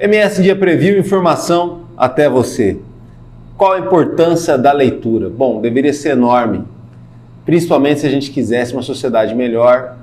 MS Dia Preview, informação até você. Qual a importância da leitura? Bom, deveria ser enorme, principalmente se a gente quisesse uma sociedade melhor,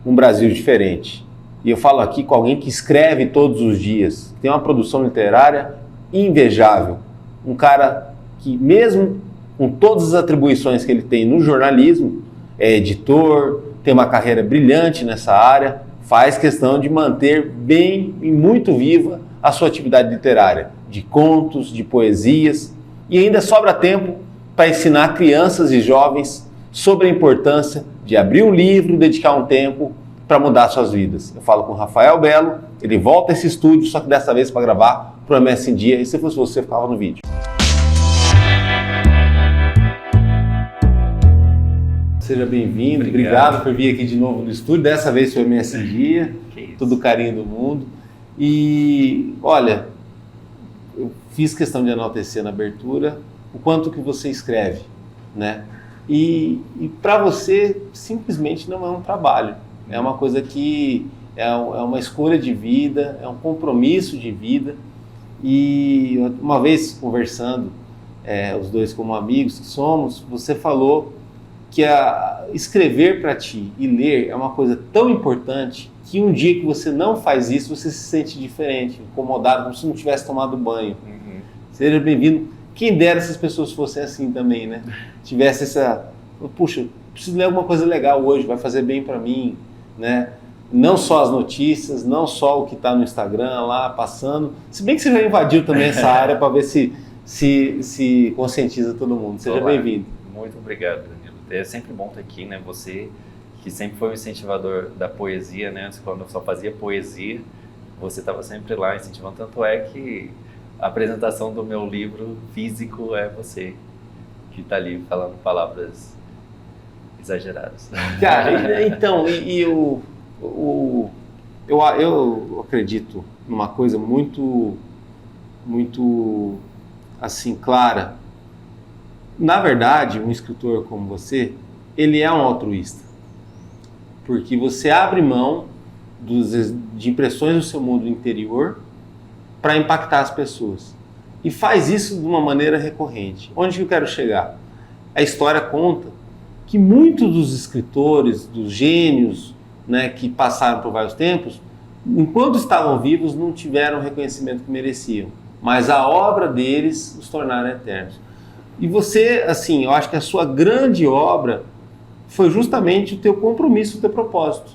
um Brasil diferente. E eu falo aqui com alguém que escreve todos os dias, tem uma produção literária invejável. Um cara que, mesmo com todas as atribuições que ele tem no jornalismo, é editor, tem uma carreira brilhante nessa área, faz questão de manter bem e muito viva a sua atividade literária, de contos, de poesias, e ainda sobra tempo para ensinar crianças e jovens sobre a importância de abrir um livro, dedicar um tempo para mudar suas vidas. Eu falo com o Rafael Belo, ele volta a esse estúdio, só que dessa vez para gravar para o MS Dia, e se fosse você, ficava no vídeo. Seja bem-vindo, obrigado por vir aqui de novo no estúdio, dessa vez foi o MS Dia, todo o carinho do mundo. E olha, eu fiz questão de enaltecer na abertura o quanto que você escreve, né? E para você simplesmente não é um trabalho, é uma coisa que é uma escolha de vida, é um compromisso de vida. E uma vez conversando, os dois como amigos que somos, você falou que escrever para ti e ler é uma coisa tão importante que um dia que você não faz isso, você se sente diferente, incomodado, como se não tivesse tomado banho. Uhum. Seja bem-vindo. Quem dera essas pessoas fossem assim também, né? Tivesse essa... Puxa, preciso ler alguma coisa legal hoje, vai fazer bem para mim, né? Não só as notícias, não só o que está no Instagram lá passando. Se bem que você já invadiu também essa área para ver se conscientiza todo mundo. Seja bem-vindo. Muito obrigado, Danilo. É sempre bom estar aqui, né? Você que sempre foi um incentivador da poesia, né? Antes, quando eu só fazia poesia, você estava sempre lá incentivando. Tanto é que a apresentação do meu livro físico é você que está ali falando palavras exageradas. Cara, então, eu acredito numa coisa muito assim, clara. Na verdade, um escritor como você, ele é um altruísta. Porque você abre mão de impressões do seu mundo interior para impactar as pessoas. E faz isso de uma maneira recorrente. Onde que eu quero chegar? A história conta que muitos dos escritores, dos gênios, né, que passaram por vários tempos, enquanto estavam vivos, não tiveram o reconhecimento que mereciam. Mas a obra deles os tornaram eternos. E você, assim, eu acho que a sua grande obra foi justamente o teu compromisso, o teu propósito.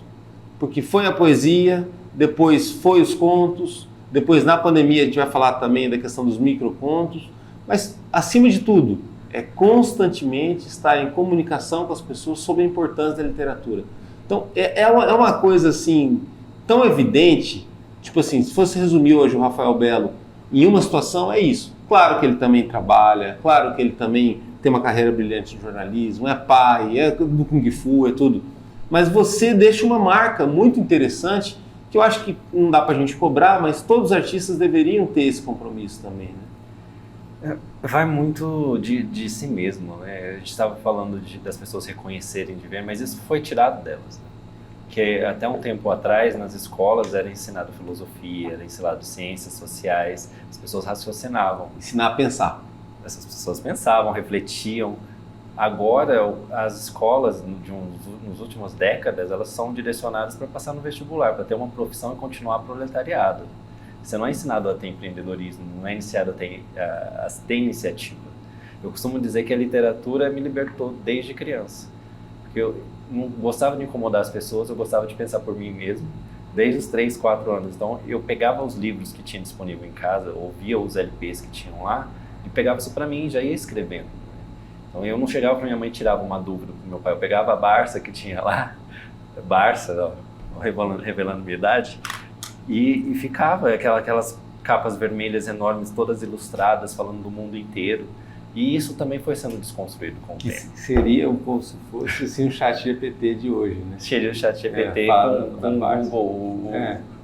Porque foi a poesia, depois foi os contos, depois na pandemia a gente vai falar também da questão dos microcontos, mas acima de tudo, é constantemente estar em comunicação com as pessoas sobre a importância da literatura. Então, é uma coisa assim, tão evidente, tipo assim, se fosse resumir hoje o Rafael Belo em uma situação, é isso. Claro que ele também trabalha, claro que ele também tem uma carreira brilhante de jornalismo, é pai, é do Kung Fu, é tudo. Mas você deixa uma marca muito interessante, que eu acho que não dá pra gente cobrar, mas todos os artistas deveriam ter esse compromisso também, né? Vai muito de si mesmo, né? A gente estava falando das pessoas reconhecerem, de ver, mas isso foi tirado delas, né? Que até um tempo atrás, nas escolas, era ensinado filosofia, era ensinado ciências sociais, as pessoas raciocinavam. Ensinar a pensar. Essas pessoas pensavam, refletiam. Agora, as escolas, nas últimas décadas, elas são direcionadas para passar no vestibular, para ter uma profissão e continuar proletariado. Você não é ensinado a ter empreendedorismo, não é iniciado a ter iniciativa. Eu costumo dizer que a literatura me libertou desde criança. Porque eu não gostava de incomodar as pessoas, eu gostava de pensar por mim mesmo, desde os 3, 4 anos. Então, eu pegava os livros que tinha disponível em casa, ouvia os LPs que tinham lá, e pegava isso para mim e já ia escrevendo. Então, eu não chegava para minha mãe e tirava uma dúvida com meu pai. Eu pegava a Barça que tinha lá, Barça, ó, revelando minha idade, e ficava aquelas capas vermelhas enormes, todas ilustradas, falando do mundo inteiro. E isso também foi sendo desconstruído com o tempo. Seria como se fosse assim, um chat GPT de hoje, né? Seria o chat GPT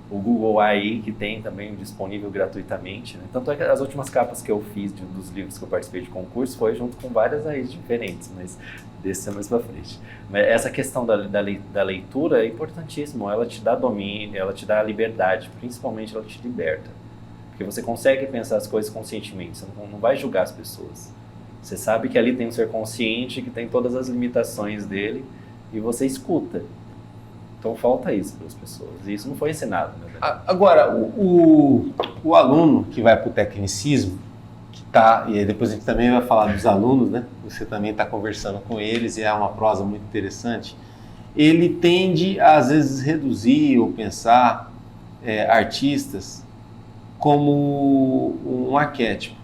com o Google AI, que tem também disponível gratuitamente, né? Tanto é que as últimas capas que eu fiz dos livros que eu participei de concurso foi junto com várias AIs diferentes, mas desse é mais pra frente. Mas essa questão da leitura é importantíssima, ela te dá domínio, ela te dá liberdade, principalmente ela te liberta. Porque você consegue pensar as coisas conscientemente, você não vai julgar as pessoas. Você sabe que ali tem um ser consciente, que tem todas as limitações dele, e você escuta. Então falta isso para as pessoas, e isso não foi ensinado. Né? Agora, o aluno que vai para o tecnicismo, e aí depois a gente também vai falar dos alunos, né? Você também está conversando com eles e é uma prosa muito interessante. Ele tende a, às vezes, reduzir ou pensar artistas como um arquétipo.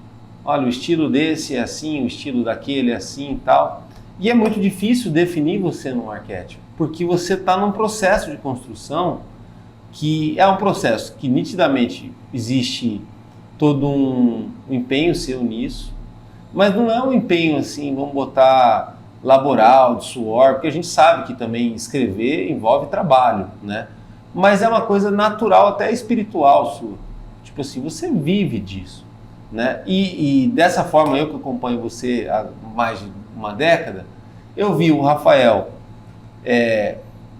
Olha, o estilo desse é assim, o estilo daquele é assim e tal. E é muito difícil definir você num arquétipo, porque você está num processo de construção que é um processo que nitidamente existe todo um empenho seu nisso, mas não é um empenho assim, vamos botar laboral, de suor, porque a gente sabe que também escrever envolve trabalho, né? Mas é uma coisa natural, até espiritual sua. Tipo assim, você vive disso, né? E dessa forma, eu que acompanho você há mais de uma década, eu vi o Rafael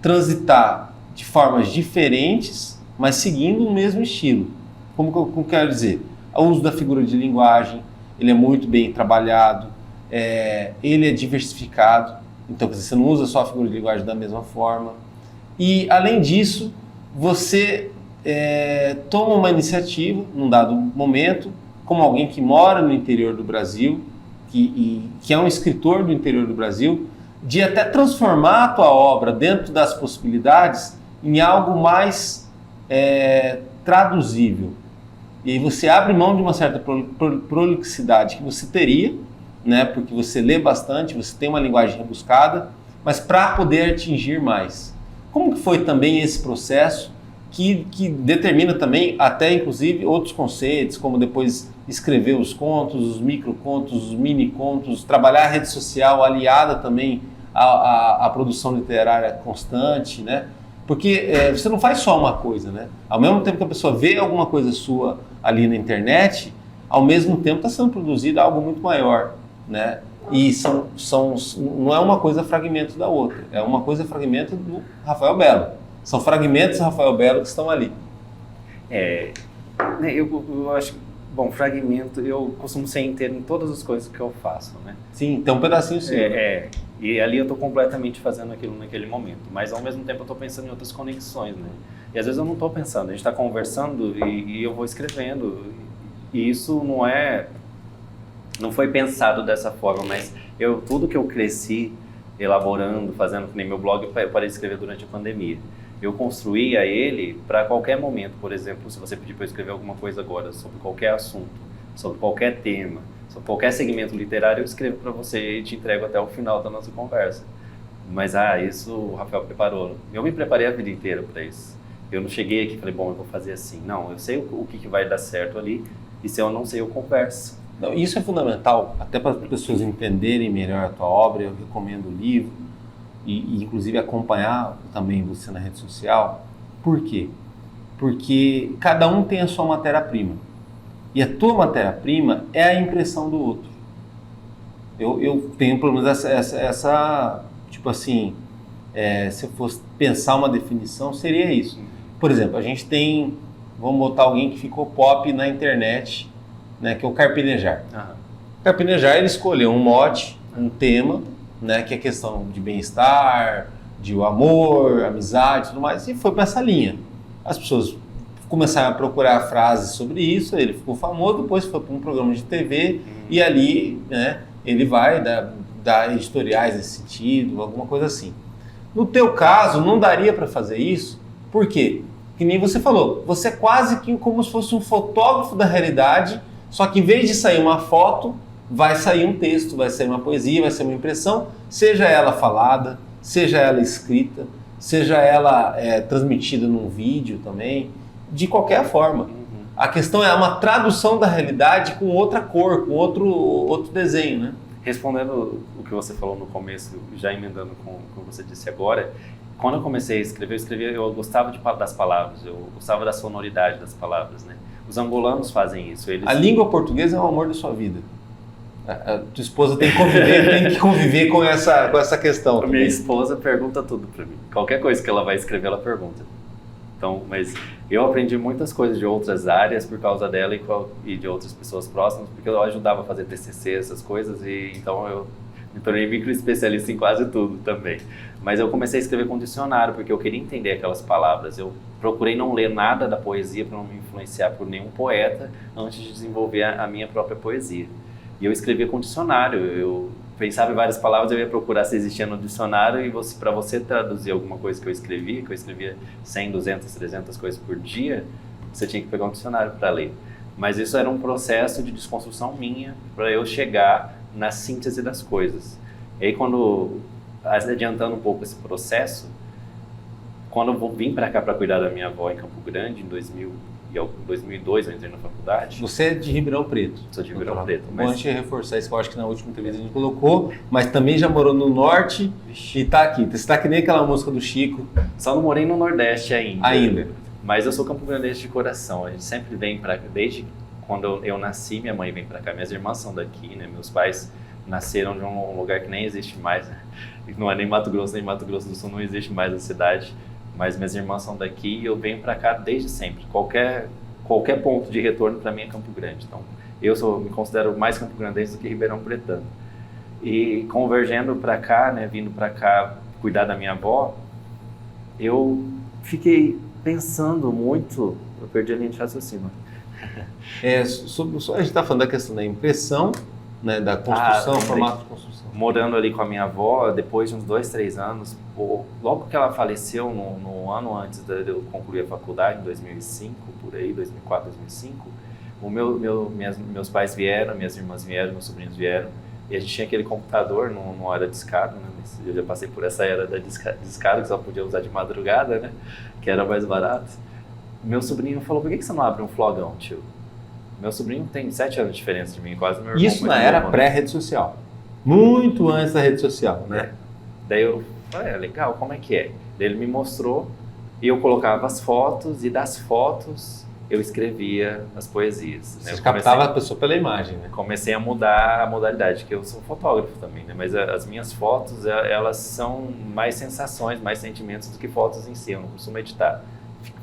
transitar de formas diferentes, mas seguindo o mesmo estilo. Como eu quero dizer? O uso da figura de linguagem, ele é muito bem trabalhado, ele é diversificado, então você não usa só a figura de linguagem da mesma forma. E, além disso, você toma uma iniciativa, num dado momento, como alguém que mora no interior do Brasil, que é um escritor do interior do Brasil, de até transformar a tua obra dentro das possibilidades em algo mais traduzível. E aí você abre mão de uma certa prolixidade que você teria, né, porque você lê bastante, você tem uma linguagem rebuscada, mas para poder atingir mais. Como que foi também esse processo que determina também até inclusive outros conceitos, como depois escrever os contos, os microcontos, os mini-contos, trabalhar a rede social aliada também à produção literária constante, né? Porque você não faz só uma coisa, né? Ao mesmo tempo que a pessoa vê alguma coisa sua ali na internet, ao mesmo tempo está sendo produzido algo muito maior, né? E não é uma coisa fragmento da outra, é uma coisa fragmento do Rafael Belo. São fragmentos do Rafael Belo que estão ali. Eu acho que, bom, fragmento, eu costumo ser inteiro em todas as coisas que eu faço, né? Sim, tem um pedacinho seu. E ali eu estou completamente fazendo aquilo naquele momento, mas ao mesmo tempo eu estou pensando em outras conexões, né? E às vezes eu não estou pensando, a gente está conversando e eu vou escrevendo, e isso não foi pensado dessa forma, mas tudo que eu cresci elaborando, fazendo, que nem meu blog, eu parei de escrever durante a pandemia. Eu construía ele para qualquer momento. Por exemplo, se você pedir para eu escrever alguma coisa agora sobre qualquer assunto, sobre qualquer tema, sobre qualquer segmento literário, eu escrevo para você e te entrego até o final da nossa conversa. Mas isso o Rafael preparou. Eu me preparei a vida inteira para isso. Eu não cheguei aqui e falei, bom, eu vou fazer assim. Não, eu sei o que vai dar certo ali, e se eu não sei, eu converso. Não, isso é fundamental, até para as pessoas entenderem melhor a tua obra. Eu recomendo o livro e inclusive acompanhar também você na rede social. Por quê? Porque cada um tem a sua matéria-prima. E a tua matéria-prima é a impressão do outro. Eu tenho pelo menos essa tipo assim, se eu fosse pensar uma definição, seria isso. Por exemplo, a gente tem, vamos botar alguém que ficou pop na internet, né, que é o Carpinejar. O Carpinejar, ele escolheu um mote, um tema, né, que é questão de bem-estar, de amor, amizade e tudo mais, e foi para essa linha. As pessoas começaram a procurar frases sobre isso, ele ficou famoso, depois foi para um programa de TV, e ali, né, ele vai dar editoriais nesse sentido, alguma coisa assim. No teu caso, não daria para fazer isso, por quê? Que nem você falou, você é quase que como se fosse um fotógrafo da realidade, só que em vez de sair uma foto, vai sair um texto, vai sair uma poesia, vai sair uma impressão, seja ela falada, seja ela escrita, seja ela transmitida num vídeo também, de qualquer forma. A questão é uma tradução da realidade com outra cor, com outro desenho, né? Respondendo o que você falou no começo, já emendando com o que você disse agora, quando eu comecei a escrever, eu gostava das palavras, eu gostava da sonoridade das palavras, né? Os angolanos fazem isso. A língua portuguesa é o amor da sua vida. A tua esposa tem que conviver com essa questão. A minha esposa pergunta tudo para mim. Qualquer coisa que ela vai escrever, ela pergunta. Então, mas eu aprendi muitas coisas de outras áreas por causa dela e de outras pessoas próximas, porque eu ajudava a fazer TCC, essas coisas, e então eu me tornei microespecialista em quase tudo também. Mas eu comecei a escrever com dicionário, porque eu queria entender aquelas palavras. Eu procurei não ler nada da poesia para não me influenciar por nenhum poeta antes de desenvolver a minha própria poesia. E eu escrevia com dicionário, eu pensava em várias palavras, eu ia procurar se existia no dicionário e para você traduzir alguma coisa que eu escrevia 100, 200, 300 coisas por dia, você tinha que pegar um dicionário para ler. Mas isso era um processo de desconstrução minha para eu chegar na síntese das coisas. E aí adiantando um pouco esse processo, quando eu vim para cá para cuidar da minha avó em Campo Grande, em 2002 eu entrei na faculdade. Você é de Ribeirão Preto. Sou de Ribeirão Preto. Bom, antes de reforçar isso, que eu acho que na última entrevista a gente colocou, mas também já morou no Norte e está aqui. Você está que nem aquela música do Chico. Só não morei no Nordeste ainda. Ainda. Mas eu sou campograndense de coração. A gente sempre vem para cá. Desde quando eu nasci, minha mãe vem para cá. Minhas irmãs são daqui, né? Meus pais nasceram de um lugar que nem existe mais. Né? Não é nem Mato Grosso do Sul, não existe mais a cidade. Mas minhas irmãs são daqui e eu venho para cá desde sempre. Qualquer ponto de retorno para mim é Campo Grande. Então, me considero mais campograndense do que ribeirão pretano. E convergendo para cá, né, vindo para cá cuidar da minha avó, eu fiquei pensando muito, eu perdi a linha de raciocínio. A gente está falando da questão da impressão, né, da construção, formato de construção. Morando ali com a minha avó, depois de uns 2, 3 anos, logo que ela faleceu, no ano antes de eu concluir a faculdade, em 2005, por aí, 2004, 2005, meus pais vieram, minhas irmãs vieram, meus sobrinhos vieram, e a gente tinha aquele computador, não era discado, né? Eu já passei por essa era da discado, que só podia usar de madrugada, né? Que era mais barato. Meu sobrinho falou, por que você não abre um flogão, tio? Meu sobrinho tem 7 anos de diferença de mim, quase meu irmão. Isso na era pré-rede social. Muito antes da rede social, né? Daí eu falei, legal, como é que é? Daí ele me mostrou e eu colocava as fotos e das fotos eu escrevia as poesias. Você captava a pessoa pela imagem, né? Comecei a mudar a modalidade, que eu sou fotógrafo também, né? Mas as minhas fotos, elas são mais sensações, mais sentimentos do que fotos em si, eu não costumo editar.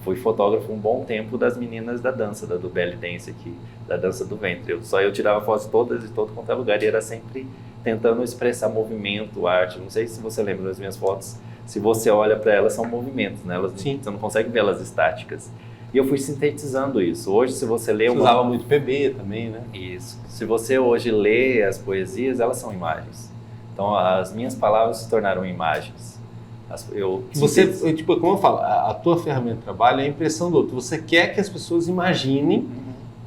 Fui fotógrafo um bom tempo das meninas da dança, do belly dance aqui, da dança do ventre. Eu tirava fotos todas de todo quanto é lugar e era sempre tentando expressar movimento, arte. Não sei se você lembra das minhas fotos, se você olha para elas, são movimentos, né? Você não consegue ver elas estáticas. E eu fui sintetizando isso. Hoje, se você lê... Você usava muito PB também, né? Isso. Se você hoje lê as poesias, elas são imagens. Então, as minhas palavras se tornaram imagens. Como eu falo, a tua ferramenta de trabalho é a impressão do outro. Você quer que as pessoas imaginem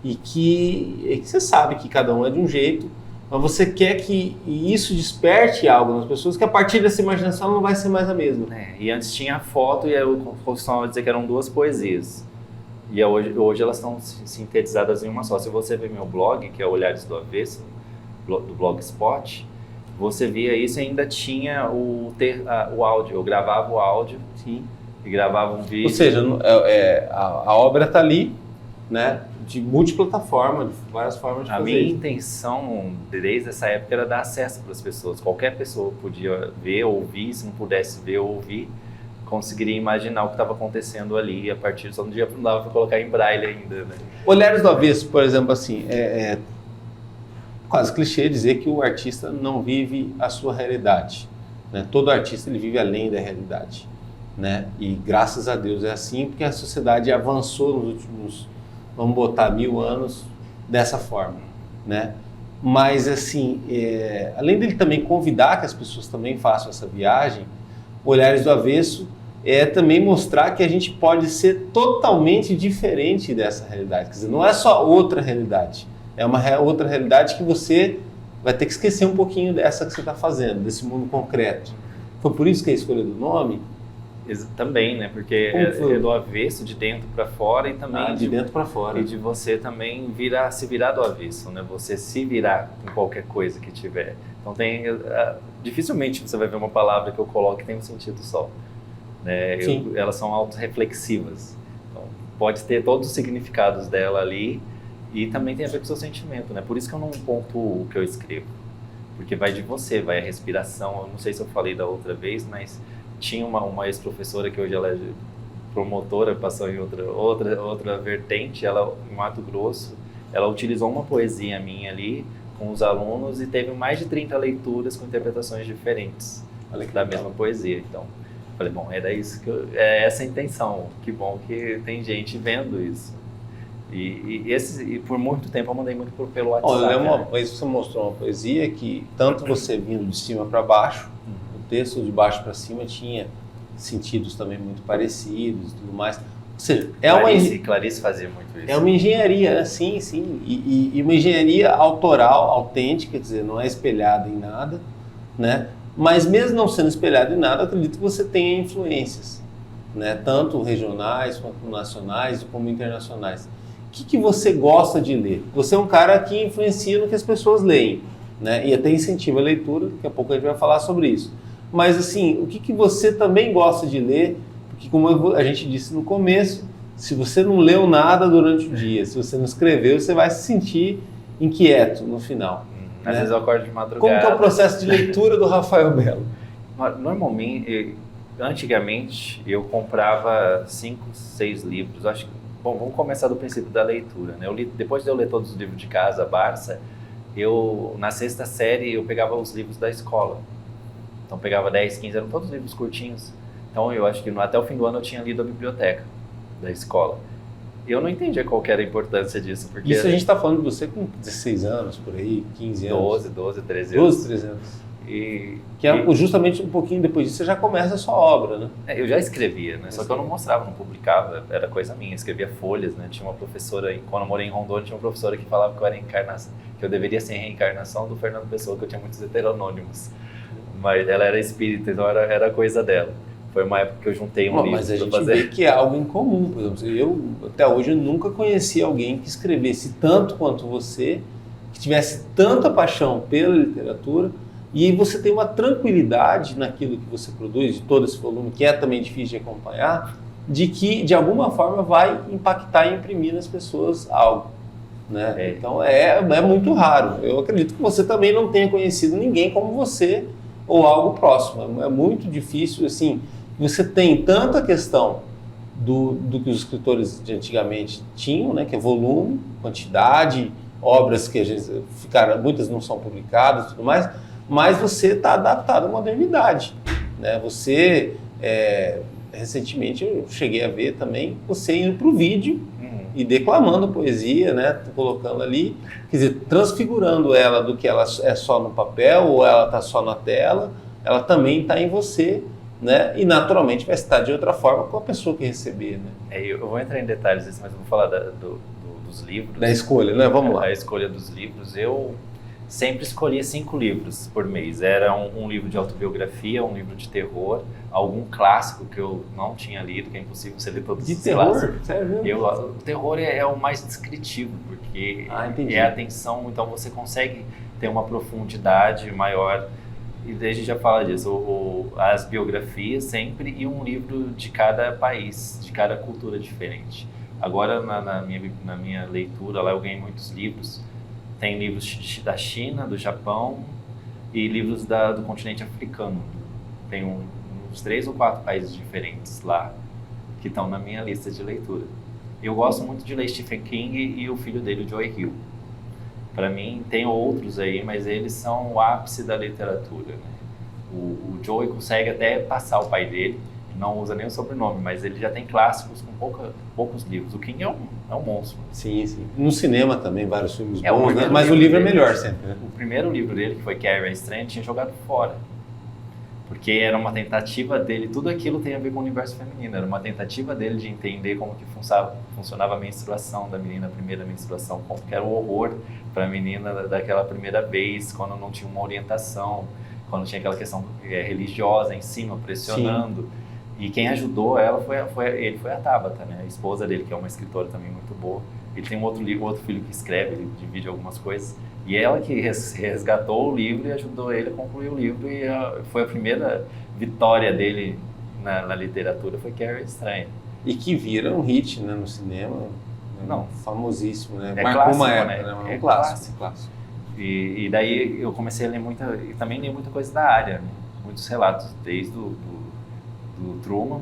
e que você sabe que cada um é de um jeito, mas você quer que isso desperte algo nas pessoas, que a partir dessa imaginação não vai ser mais a mesma. E antes tinha a foto e eu costumava dizer que eram 2 poesias. E hoje elas estão sintetizadas em uma só. Se você ver meu blog, que é Olhares do Avesso, do Blogspot, você via isso e ainda tinha o áudio. Eu gravava o áudio e gravava um vídeo. Ou seja, a obra está ali, né, de multiplataforma, de várias formas de fazer. A minha intenção, desde essa época, era dar acesso para as pessoas. Qualquer pessoa podia ver, ouvir, se não pudesse ver ou ouvir, conseguiria imaginar o que estava acontecendo ali. E a partir só no dia não dava para colocar em braille ainda, né? Olhares do Avesso, por exemplo, assim, quase clichê dizer que o artista não vive a sua realidade, né? Todo artista ele vive além da realidade, né? E graças a Deus é assim, porque a sociedade avançou nos últimos, vamos botar, 1000 anos dessa forma, né? Mas assim, além dele também convidar que as pessoas também façam essa viagem, Olhares do Avesso é também mostrar que a gente pode ser totalmente diferente dessa realidade. Quer dizer, não é só outra realidade, é uma outra realidade que você vai ter que esquecer um pouquinho dessa que você está fazendo, desse mundo concreto. Foi por isso que a escolha do nome? Também, né? Porque é do avesso, de dentro para fora, e também de dentro para fora. E de você também se virar do avesso, né? Você se virar com qualquer coisa que tiver. Então dificilmente você vai ver uma palavra que eu coloque que tem um sentido só, né? Elas são autorreflexivas. Então, pode ter todos os significados dela ali e também tem a ver com o seu sentimento, né? Por isso que eu não pontuo o que eu escrevo, porque vai de você, vai a respiração. Eu não sei se eu falei da outra vez, mas tinha uma ex-professora que hoje ela promotora passou em outra vertente, ela em Mato Grosso, ela utilizou uma poesia minha ali com os alunos e teve mais de 30 leituras com interpretações diferentes da mesma poesia. Então, falei, bom, era isso é essa a intenção. Que bom que tem gente vendo isso. E por muito tempo eu mandei muito pelo WhatsApp. Olha, eu lembro uma vez que você mostrou uma poesia que tanto você vindo de cima para baixo, o texto de baixo para cima tinha sentidos também muito parecidos e tudo mais. Ou seja, Clarice fazia muito isso. É uma engenharia, né? Sim. E uma engenharia autoral, autêntica, quer dizer, não é espelhada em nada, né? Mas mesmo não sendo espelhado em nada, acredito que você tenha influências, né? Tanto regionais, quanto nacionais, como internacionais. O que você gosta de ler? Você é um cara que influencia no que as pessoas leem, né? E até incentiva a leitura, daqui a pouco a gente vai falar sobre isso. Mas assim, o que você também gosta de ler? Porque como a gente disse no começo, se você não leu nada durante o dia, se você não escreveu, você vai se sentir inquieto no final. Às vezes eu acordo de madrugada. Como que é o processo de leitura do Rafael Belo? Normalmente, antigamente, eu comprava 5, 6 livros. Acho que, bom, vamos começar do princípio da leitura, né? Depois de eu ler todos os livros de casa, Barça, na sexta série, eu pegava os livros da escola. Então, pegava 10, 15, eram todos livros curtinhos. Então, eu acho que até o fim do ano eu tinha lido a biblioteca da escola. Eu não entendia qual que era a importância disso. Porque isso a gente está falando de você com 16 anos, por aí, 15 anos. 12, 13 anos. 12, 13 anos. Justamente um pouquinho depois disso você já começa a sua obra, né? Eu já escrevia, né? Só que eu não mostrava, não publicava, era coisa minha. Eu escrevia folhas, né? Tinha uma professora, quando eu morei em Rondônia, tinha uma professora que falava que eu era reencarnação, que eu deveria ser reencarnação do Fernando Pessoa, que eu tinha muitos heteronônimos. Mas ela era espírita, então era coisa dela. Foi uma época que eu juntei um livro. Mas a gente vê que é algo em comum. Por exemplo, eu até hoje eu nunca conheci alguém que escrevesse tanto quanto você, que tivesse tanta paixão pela literatura, e aí você tem uma tranquilidade naquilo que você produz, de todo esse volume, que é também difícil de acompanhar, de que de alguma forma vai impactar e imprimir nas pessoas algo. Né? Então é muito raro. Eu acredito que você também não tenha conhecido ninguém como você ou algo próximo. É muito difícil, assim. Você tem tanto a questão do que os escritores de antigamente tinham, né, que é volume, quantidade, obras que a gente muitas não são publicadas e tudo mais, mas você está adaptado à modernidade, né? Você, recentemente eu cheguei a ver também você indo para o vídeo e declamando poesia, né, colocando ali, quer dizer, transfigurando ela do que ela é só no papel ou ela está só na tela, ela também está em você. Né? E naturalmente vai estar de outra forma com a pessoa que receber, né? Eu vou entrar em detalhes disso, mas eu vou falar dos livros. Da escolha, né? Vamos lá. A escolha dos livros. Eu sempre escolhia 5 livros por mês. Era um livro de autobiografia, um livro de terror, algum clássico que eu não tinha lido, que é impossível você ler todos os clássicos. Sério? O terror é o mais descritivo, porque é a atenção, então você consegue ter uma profundidade maior. E daí a gente já fala disso, as biografias sempre e um livro de cada país, de cada cultura diferente. Agora, na minha leitura, lá eu ganhei muitos livros. Tem livros da China, do Japão e livros do continente africano. Tem uns 3 ou 4 países diferentes lá que estão na minha lista de leitura. Eu gosto muito de ler Stephen King e o filho dele, o Joe Hill. Para mim, tem outros aí, mas eles são o ápice da literatura, né? O Joey consegue até passar o pai dele, não usa nem o sobrenome, mas ele já tem clássicos com poucos livros. O King é um monstro. Sim. No cinema também, vários filmes bons, né? Mas o livro é melhor sempre, né? O primeiro livro dele, que foi Carrie a Estranha, tinha jogado fora. Porque era uma tentativa dele, tudo aquilo tem a ver com o universo feminino, era uma tentativa dele de entender como que funcionava a menstruação da menina, a primeira menstruação, como que era o horror para a menina daquela primeira vez, quando não tinha uma orientação, quando tinha aquela questão religiosa em cima, pressionando. Sim. E quem ajudou ela foi a Tabata, né? A esposa dele, que é uma escritora também muito boa. Ele tem outro filho que escreve, ele divide algumas coisas. E ela que resgatou o livro e ajudou ele a concluir o livro. E foi a primeira vitória dele na literatura, foi Carrie Estranha. E que vira um hit, né, no cinema. Não. Famosíssimo, né? Marcou clássico, uma época, né? É clássico. E daí eu comecei a ler e também li muita coisa da área, né? Muitos relatos, desde do Truman,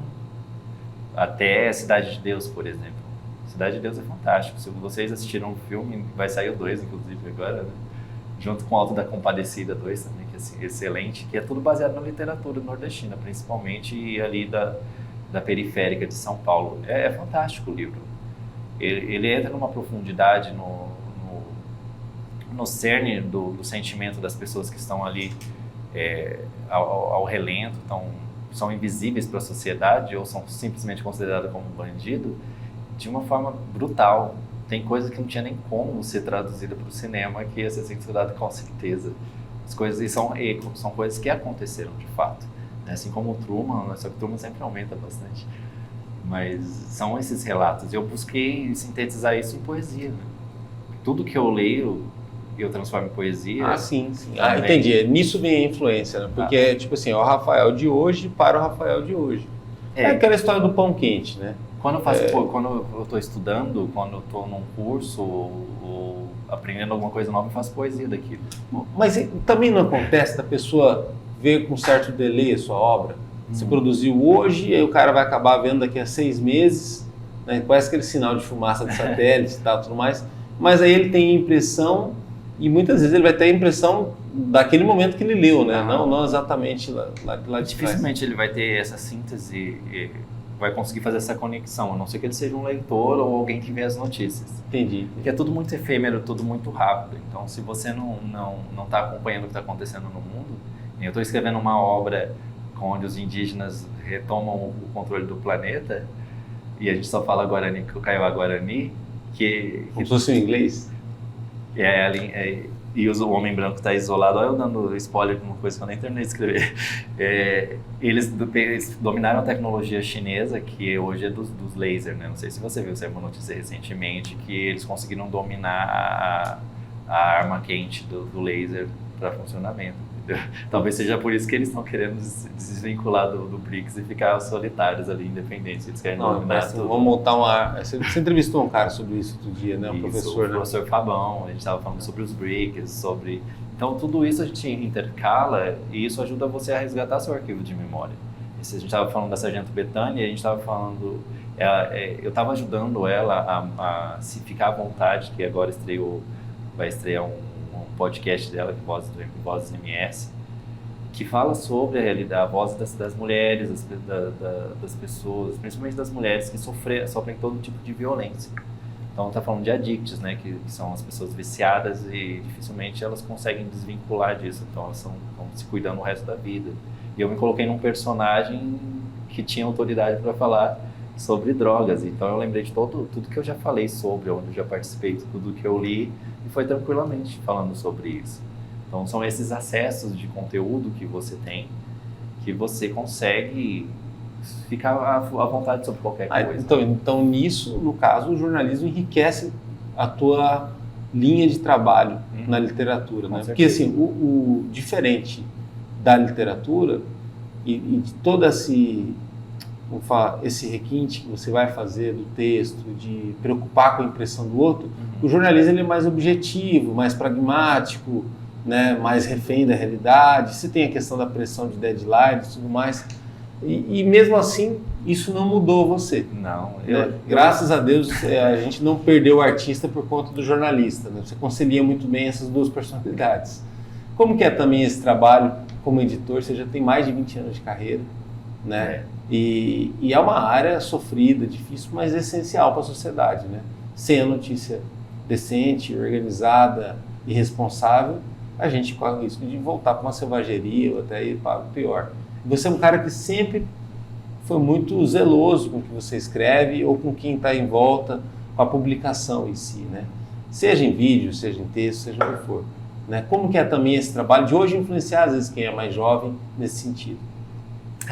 até Cidade de Deus, por exemplo. Cidade de Deus é fantástico. Se vocês assistiram o filme, vai sair o 2, inclusive, agora, né? Junto com o Alto da Compadecida 2 também, que é assim, excelente, que é tudo baseado na literatura nordestina, principalmente e ali da periférica de São Paulo. É fantástico o livro. Ele entra numa profundidade no cerne do sentimento das pessoas que estão ali ao relento, são invisíveis para a sociedade ou são simplesmente consideradas como bandido, de uma forma brutal. Tem coisa que não tinha nem como ser traduzida para o cinema, que ia ser censurada com certeza. As coisas e são coisas que aconteceram de fato. Assim como o Truman, só que o Truman sempre aumenta bastante. Mas são esses relatos. Eu busquei sintetizar isso em poesia. Né? Tudo que eu leio, eu transformo em poesia. Ah, sim. Ah, entendi. Nisso vem a influência, né? Porque é tipo assim, o Rafael de hoje para o Rafael de hoje. É aquela história do pão quente, né? Quando eu estou estudando, quando eu estou num curso ou aprendendo alguma coisa nova, eu faço poesia daquilo. Mas também não acontece da pessoa ver com certo delay a sua obra? Você produziu hoje, e aí o cara vai acabar vendo daqui a 6 meses, né? Parece aquele sinal de fumaça de satélite e tal, tudo mais. Mas aí ele tem a impressão, e muitas vezes ele vai ter a impressão daquele momento que ele leu, né? Não exatamente lá de trás. Dificilmente ele vai ter essa síntese e vai conseguir fazer essa conexão, a não ser que ele seja um leitor ou alguém que vê as notícias. Entendi. Porque é tudo muito efêmero, tudo muito rápido. Então, se você não está acompanhando o que está acontecendo no mundo, eu estou escrevendo uma obra onde os indígenas retomam o controle do planeta e a gente só fala Guarani, que o Kaiowá Guarani, como se fosse em inglês? E o homem branco está isolado. Olha eu dando spoiler de uma coisa que eu nem terminei de escrever. Eles dominaram a tecnologia chinesa, que hoje é dos lasers, né? Não sei se você viu, saiu uma notícia recentemente, que eles conseguiram dominar a arma quente do laser para funcionamento. Talvez seja por isso que eles estão querendo desvincular do BRICS e ficar solitários ali, independentes. Eles querem dominar tudo. Vamos montar uma... Você entrevistou um cara sobre isso outro dia, né? O professor Fabão, a gente estava falando sobre os BRICS, Então, tudo isso a gente intercala e isso ajuda você a resgatar seu arquivo de memória. A gente estava falando da Sargento Betânia, a gente estava falando... eu estava ajudando ela a se ficar à vontade, que agora vai estrear um podcast dela, que é Vozes MS, que fala sobre a realidade, a voz das mulheres, das pessoas, principalmente das mulheres que sofrem todo tipo de violência. Então, está falando de addicts, né, que são as pessoas viciadas e dificilmente elas conseguem desvincular disso, então elas estão se cuidando o resto da vida. E eu me coloquei num personagem que tinha autoridade para falar sobre drogas, então eu lembrei de tudo que eu já falei sobre, onde eu já participei, tudo que eu li, e foi tranquilamente falando sobre isso. Então são esses acessos de conteúdo que você tem, que você consegue ficar à vontade sobre qualquer coisa. Então nisso, no caso, o jornalismo enriquece a tua linha de trabalho na literatura, né? Porque assim, o diferente da literatura e de todo esse requinte que você vai fazer do texto, de preocupar com a impressão do outro, o jornalismo ele é mais objetivo, mais pragmático, né, mais refém da realidade. Você tem a questão da pressão de deadline e tudo mais. E mesmo assim, isso não mudou você. Não. Graças a Deus, a gente não perdeu o artista por conta do jornalista. Né? Você concilia muito bem essas duas personalidades. Como que é também esse trabalho como editor? Você já tem mais de 20 anos de carreira, né? E é uma área sofrida, difícil, mas essencial para a sociedade, né? Sem a notícia decente, organizada e responsável, a gente corre o risco de voltar para uma selvageria ou até ir para o pior. Você é um cara que sempre foi muito zeloso com o que você escreve ou com quem está em volta, com a publicação em si, né? Seja em vídeo, seja em texto, seja o que for. Né? Como que é também esse trabalho de hoje influenciar, às vezes, quem é mais jovem nesse sentido?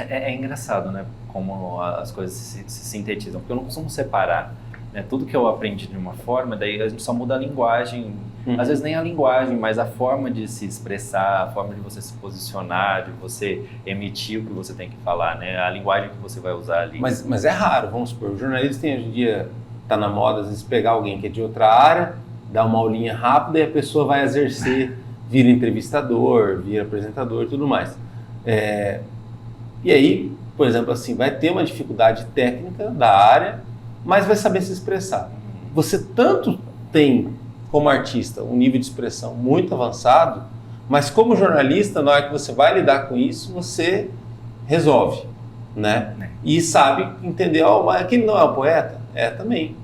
É engraçado, né? Como as coisas se sintetizam, porque eu não costumo separar, né? Tudo que eu aprendi de uma forma, daí a gente só muda a linguagem, às vezes nem a linguagem, mas a forma de se expressar, a forma de você se posicionar, de você emitir o que você tem que falar, né? A linguagem que você vai usar ali. Mas é raro, vamos supor, o jornalista tem hoje em dia, está na moda, às vezes pegar alguém que é de outra área, dar uma aulinha rápida e a pessoa vai exercer, vira entrevistador, vira apresentador e tudo mais. E aí, por exemplo, assim, vai ter uma dificuldade técnica da área, mas vai saber se expressar. Você tanto tem, como artista, um nível de expressão muito avançado, mas como jornalista, na hora que você vai lidar com isso, você resolve, né? E sabe entender, aquele não é o poeta? É também.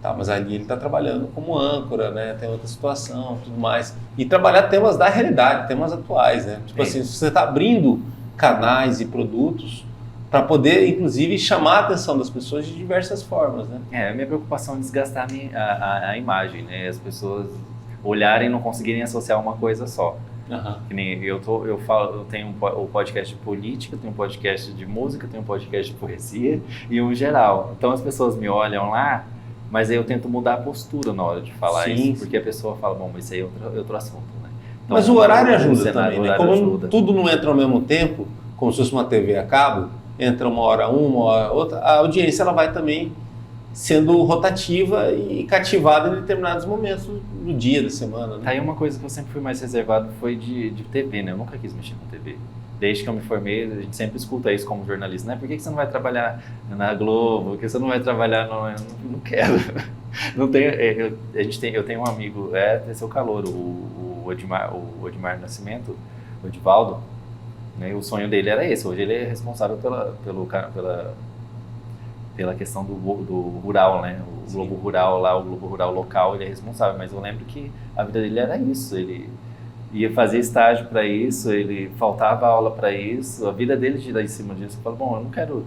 Tá, mas ali ele está trabalhando como âncora, né? Tem outra situação, tudo mais. E trabalhar temas da realidade, temas atuais, né? Tipo assim, você está abrindo canais e produtos para poder, inclusive, chamar a atenção das pessoas de diversas formas, né? A minha preocupação é desgastar a imagem, né? As pessoas olharem e não conseguirem associar uma coisa só. Que nem eu tenho o podcast de política, eu tenho um podcast de música, eu tenho um podcast de poesia e um geral. Então as pessoas me olham lá, mas aí eu tento mudar a postura na hora de falar isso, porque a pessoa fala, bom, mas isso aí é outro assunto, né? Então, mas o horário ajuda também, né? Como tudo não entra ao mesmo tempo, como se fosse uma TV a cabo, entra uma hora outra, a audiência ela vai também sendo rotativa e cativada em determinados momentos do dia, da semana, né? Aí uma coisa que eu sempre fui mais reservado foi de TV, né? Eu nunca quis mexer com TV. Desde que eu me formei, a gente sempre escuta isso como jornalista, né? Por que você não vai trabalhar na Globo? Por que você não vai trabalhar no... Não quero. Não tenho, eu tenho um amigo, seu calouro, o Edmar Nascimento, o Edivaldo, né? O sonho dele era esse. Hoje ele é responsável pela questão do rural, né? O Globo Rural lá, o Globo Rural local, ele é responsável. Mas eu lembro que a vida dele era isso. Ele ia fazer estágio para isso, ele faltava aula para isso. A vida dele gira em cima disso. Eu falo, bom, eu não quero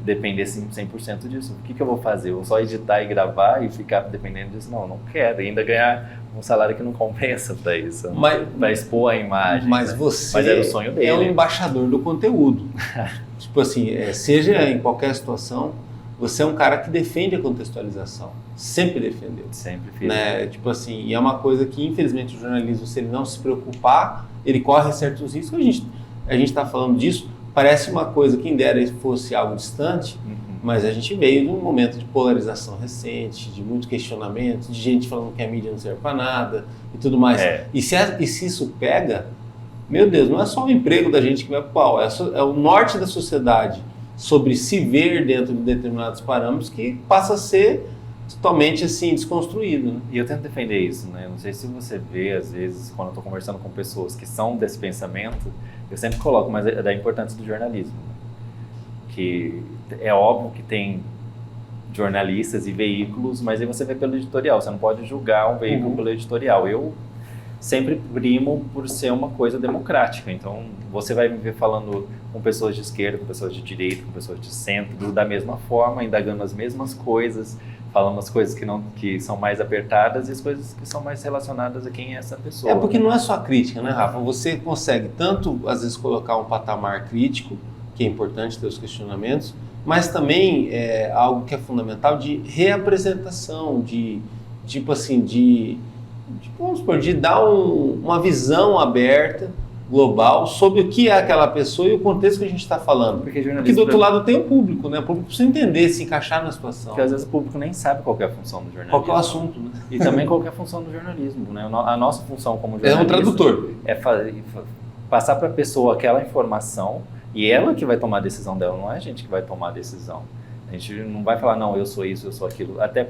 depender 100% disso. O que eu vou fazer? Eu vou só editar e gravar e ficar dependendo disso? Não, não quero. E ainda ganhar um salário que não compensa para isso, para expor a imagem. Mas né? você era o sonho dele. É o embaixador do conteúdo. Tipo assim, seja em qualquer situação, você é um cara que defende a contextualização. Sempre defendeu. Sempre fiz. Né? Tipo assim, e é uma coisa que, infelizmente, o jornalismo, se ele não se preocupar, ele corre certos riscos. A gente está falando disso, parece uma coisa, quem dera fosse algo distante, mas a gente veio de um momento de polarização recente, de muito questionamento, de gente falando que a mídia não serve para nada e tudo mais. E se isso pega, meu Deus, não é só o emprego da gente que vai pro pau, é o norte da sociedade sobre se ver dentro de determinados parâmetros que passa a ser totalmente assim desconstruído, né? E eu tento defender isso, né? Não sei se você vê, às vezes, quando eu estou conversando com pessoas que são desse pensamento, eu sempre coloco mais da importância do jornalismo, né? Que é óbvio que tem jornalistas e veículos, mas aí você vê pelo editorial, você não pode julgar um veículo pelo editorial. Eu sempre primo por ser uma coisa democrática, então você vai me ver falando com pessoas de esquerda, com pessoas de direita, com pessoas de centro, da mesma forma, indagando as mesmas coisas, falando as coisas que são mais apertadas e as coisas que são mais relacionadas a quem é essa pessoa. É porque não é só crítica, né, Rafa? Você consegue tanto, às vezes, colocar um patamar crítico, que é importante ter os questionamentos, mas também algo que é fundamental de reapresentação, tipo assim, vamos supor, de dar uma visão aberta, global, sobre o que é aquela pessoa e o contexto que a gente está falando. Porque do outro lado tem o público, né? O público precisa entender, se encaixar na situação. Porque às vezes o público nem sabe qual é a função do jornalismo. Qual é o assunto, né? E também qual é a função do jornalismo, né? A nossa função como jornalista... É um tradutor. É passar para a pessoa aquela informação e ela que vai tomar a decisão dela, não é a gente que vai tomar a decisão. A gente não vai falar, não, eu sou isso, eu sou aquilo. Até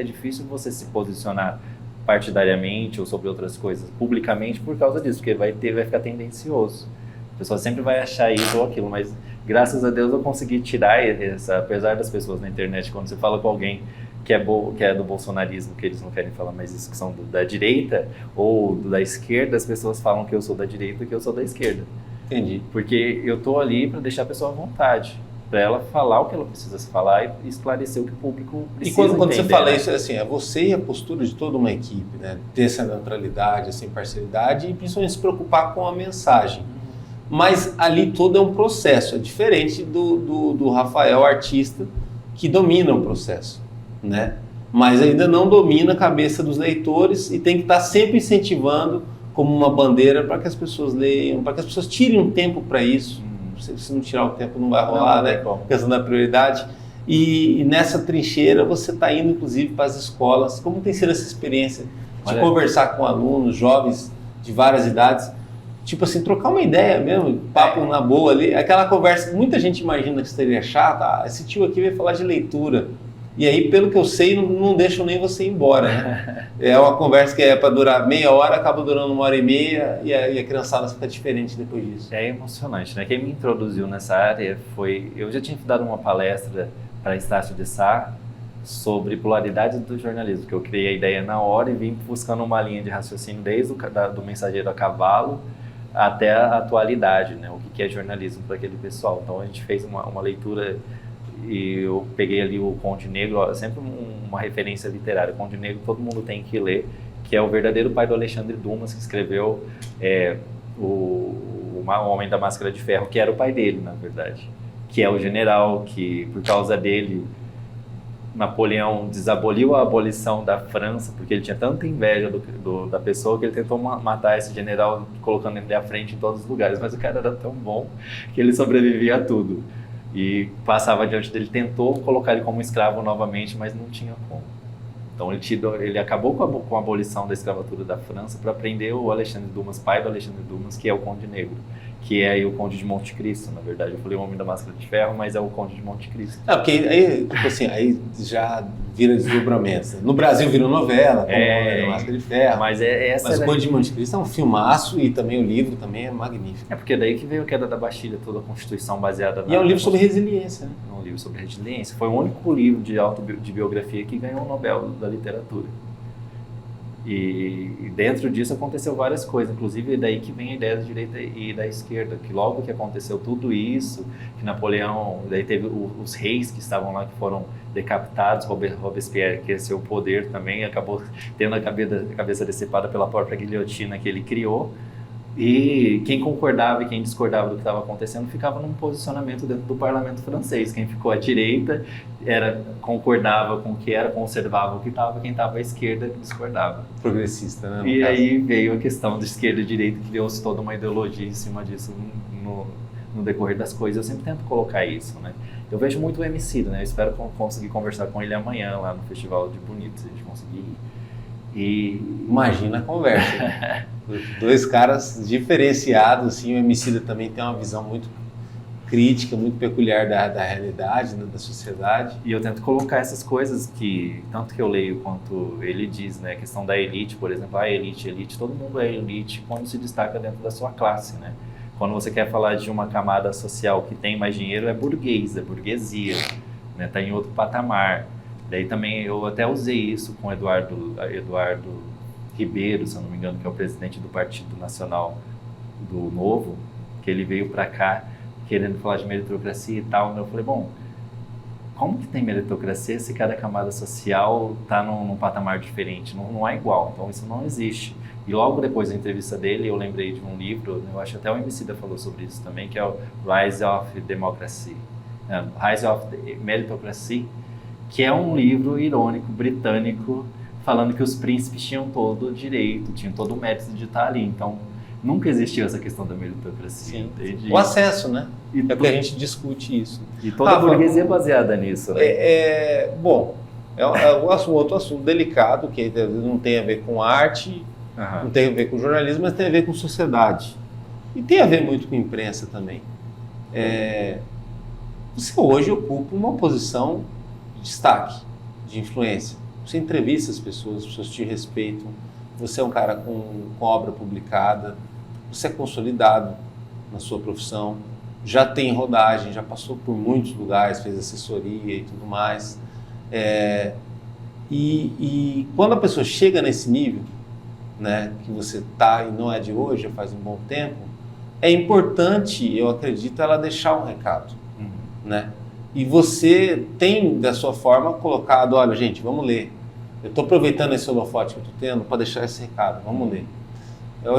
é difícil você se posicionar partidariamente ou sobre outras coisas publicamente por causa disso, porque vai ficar tendencioso. A pessoa sempre vai achar isso ou aquilo, mas graças a Deus eu consegui tirar apesar das pessoas na internet, quando você fala com alguém que é do bolsonarismo, que eles não querem falar mais isso, que são da direita ou da esquerda, as pessoas falam que eu sou da direita e que eu sou da esquerda. Entendi. Porque eu tô ali para deixar a pessoa à vontade, para ela falar o que ela precisa se falar e esclarecer o que o público precisa entender. E quando você fala isso, assim, é você e a postura de toda uma equipe, né? Ter essa neutralidade, essa imparcialidade e principalmente se preocupar com a mensagem. Mas ali todo é um processo, é diferente do Rafael, artista, que domina o processo, né? Mas ainda não domina a cabeça dos leitores e tem que estar sempre incentivando como uma bandeira para que as pessoas leiam, para que as pessoas tirem um tempo para isso. Se não tirar o tempo não vai rolar, né? Questão da prioridade. E nessa trincheira você está indo, inclusive, para as escolas. Como tem sido essa experiência de conversar com alunos, jovens de várias idades? tipo assim, trocar uma ideia mesmo, papo na boa ali, aquela conversa que muita gente imagina que seria chata, esse tio aqui veio falar de leitura. E aí, pelo que eu sei, não deixam nem você ir embora, né? É uma conversa que é para durar meia hora, acaba durando 1h30 e a criançada fica diferente depois disso. É emocionante, né? Quem me introduziu nessa área foi... Eu já tinha dado uma palestra para Estácio de Sá sobre polaridade do jornalismo, que eu criei a ideia na hora e vim buscando uma linha de raciocínio desde do Mensageiro a Cavalo até a atualidade, né? O que é jornalismo para aquele pessoal. Então a gente fez uma leitura e eu peguei ali o Conde Negro, sempre uma referência literária. O Conde Negro todo mundo tem que ler, que é o verdadeiro pai do Alexandre Dumas, que escreveu o Homem da Máscara de Ferro, que era o pai dele, na verdade. Que é o general que, por causa dele, Napoleão desaboliu a abolição da França, porque ele tinha tanta inveja da pessoa que ele tentou matar esse general, colocando ele à frente em todos os lugares. Mas o cara era tão bom que ele sobrevivia a tudo. E passava adiante dele, tentou colocar ele como escravo novamente, mas não tinha como. Então ele acabou com a abolição da escravatura da França para prender o Alexandre Dumas, pai do Alexandre Dumas, que é o Conde Negro, que é aí o Conde de Monte Cristo, na verdade. Eu falei o Homem da Máscara de Ferro, mas é o Conde de Monte Cristo. Porque aí, tipo assim, aí já vira desdobramentos. No Brasil virou novela, como o Homem da Máscara de Ferro. Mas o Conde de Monte Cristo é um filmaço e também o livro também é magnífico. É porque daí que veio a queda da Bastilha, toda a Constituição baseada na... E é um livro sobre resiliência, né? É um livro sobre resiliência. Foi o único livro de biografia que ganhou o Nobel da Literatura. E dentro disso aconteceu várias coisas, inclusive daí que vem a ideia da direita e da esquerda, que logo que aconteceu tudo isso, que Napoleão, daí teve os reis que estavam lá, que foram decapitados, Robespierre, que esse é o poder também, acabou tendo a cabeça decepada pela própria guilhotina que ele criou, e quem concordava e quem discordava do que estava acontecendo ficava num posicionamento dentro do parlamento francês. Quem ficou à direita concordava com o que era, conservava o que estava, quem estava à esquerda discordava. Progressista, né? E aí veio a questão de esquerda e direita, que criou-se toda uma ideologia em cima disso no decorrer das coisas. Eu sempre tento colocar isso, né? Eu vejo muito o Emicida, né? Eu espero conseguir conversar com ele amanhã lá no Festival de Bonito, se a gente conseguir ir. E imagina a conversa. Dois caras diferenciados, assim, o Emicida também tem uma visão muito crítica, muito peculiar da realidade, né, da sociedade. E eu tento colocar essas coisas que, tanto que eu leio quanto ele diz, né, a questão da elite, por exemplo, elite, todo mundo é elite quando se destaca dentro da sua classe, né? Quando você quer falar de uma camada social que tem mais dinheiro, é burguês, é burguesia, né, tá em outro patamar. Daí também eu até usei isso com Eduardo Ribeiro, se eu não me engano, que é o presidente do Partido Nacional do Novo, que ele veio para cá querendo falar de meritocracia e tal. Eu falei, bom, como que tem meritocracia se cada camada social está num patamar diferente? Não é igual, então isso não existe. E logo depois da entrevista dele, eu lembrei de um livro, eu acho até o Emicida falou sobre isso também, que é o Rise of Democracy, Rise of Meritocracy, que é um livro irônico, britânico, falando que os príncipes tinham todo o direito, tinham todo o mérito de estar ali. Então, nunca existiu essa questão da meritocracia. Sim. O acesso, né? É porque a gente discute isso. E toda a burguesia é baseada nisso, né? Bom, é um outro assunto delicado, que não tem a ver com arte, não tem a ver com jornalismo, mas tem a ver com sociedade. E tem a ver muito com imprensa também. Você hoje ocupa uma posição de destaque, de influência. Você entrevista as pessoas te respeitam, você é um cara com obra publicada, você é consolidado na sua profissão, já tem rodagem, já passou por muitos lugares, fez assessoria e tudo mais. E quando a pessoa chega nesse nível, né, que você está e não é de hoje, já faz um bom tempo, é importante, eu acredito, ela deixar um recado, né? E você tem, da sua forma, colocado, olha, gente, vamos ler. Eu estou aproveitando esse holofote que eu estou tendo para deixar esse recado, vamos ler.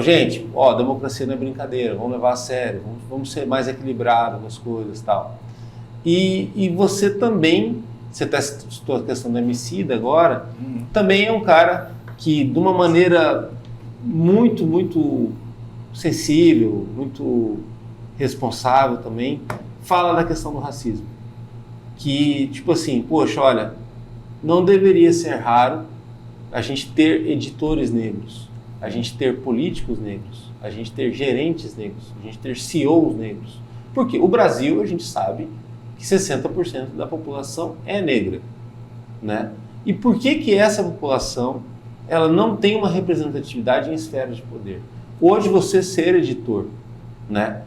Gente, democracia não é brincadeira, vamos levar a sério, vamos ser mais equilibrado com as coisas e tal. E você também, você até citou a questão do Emicida agora, também é um cara que, de uma maneira muito, muito sensível, muito responsável também, fala da questão do racismo. Que, tipo assim, poxa, olha, não deveria ser raro a gente ter editores negros, a gente ter políticos negros, a gente ter gerentes negros, a gente ter CEOs negros. Porque o Brasil, a gente sabe que 60% da população é negra, né? E por que essa população ela não tem uma representatividade em esferas de poder? Hoje você ser editor, né,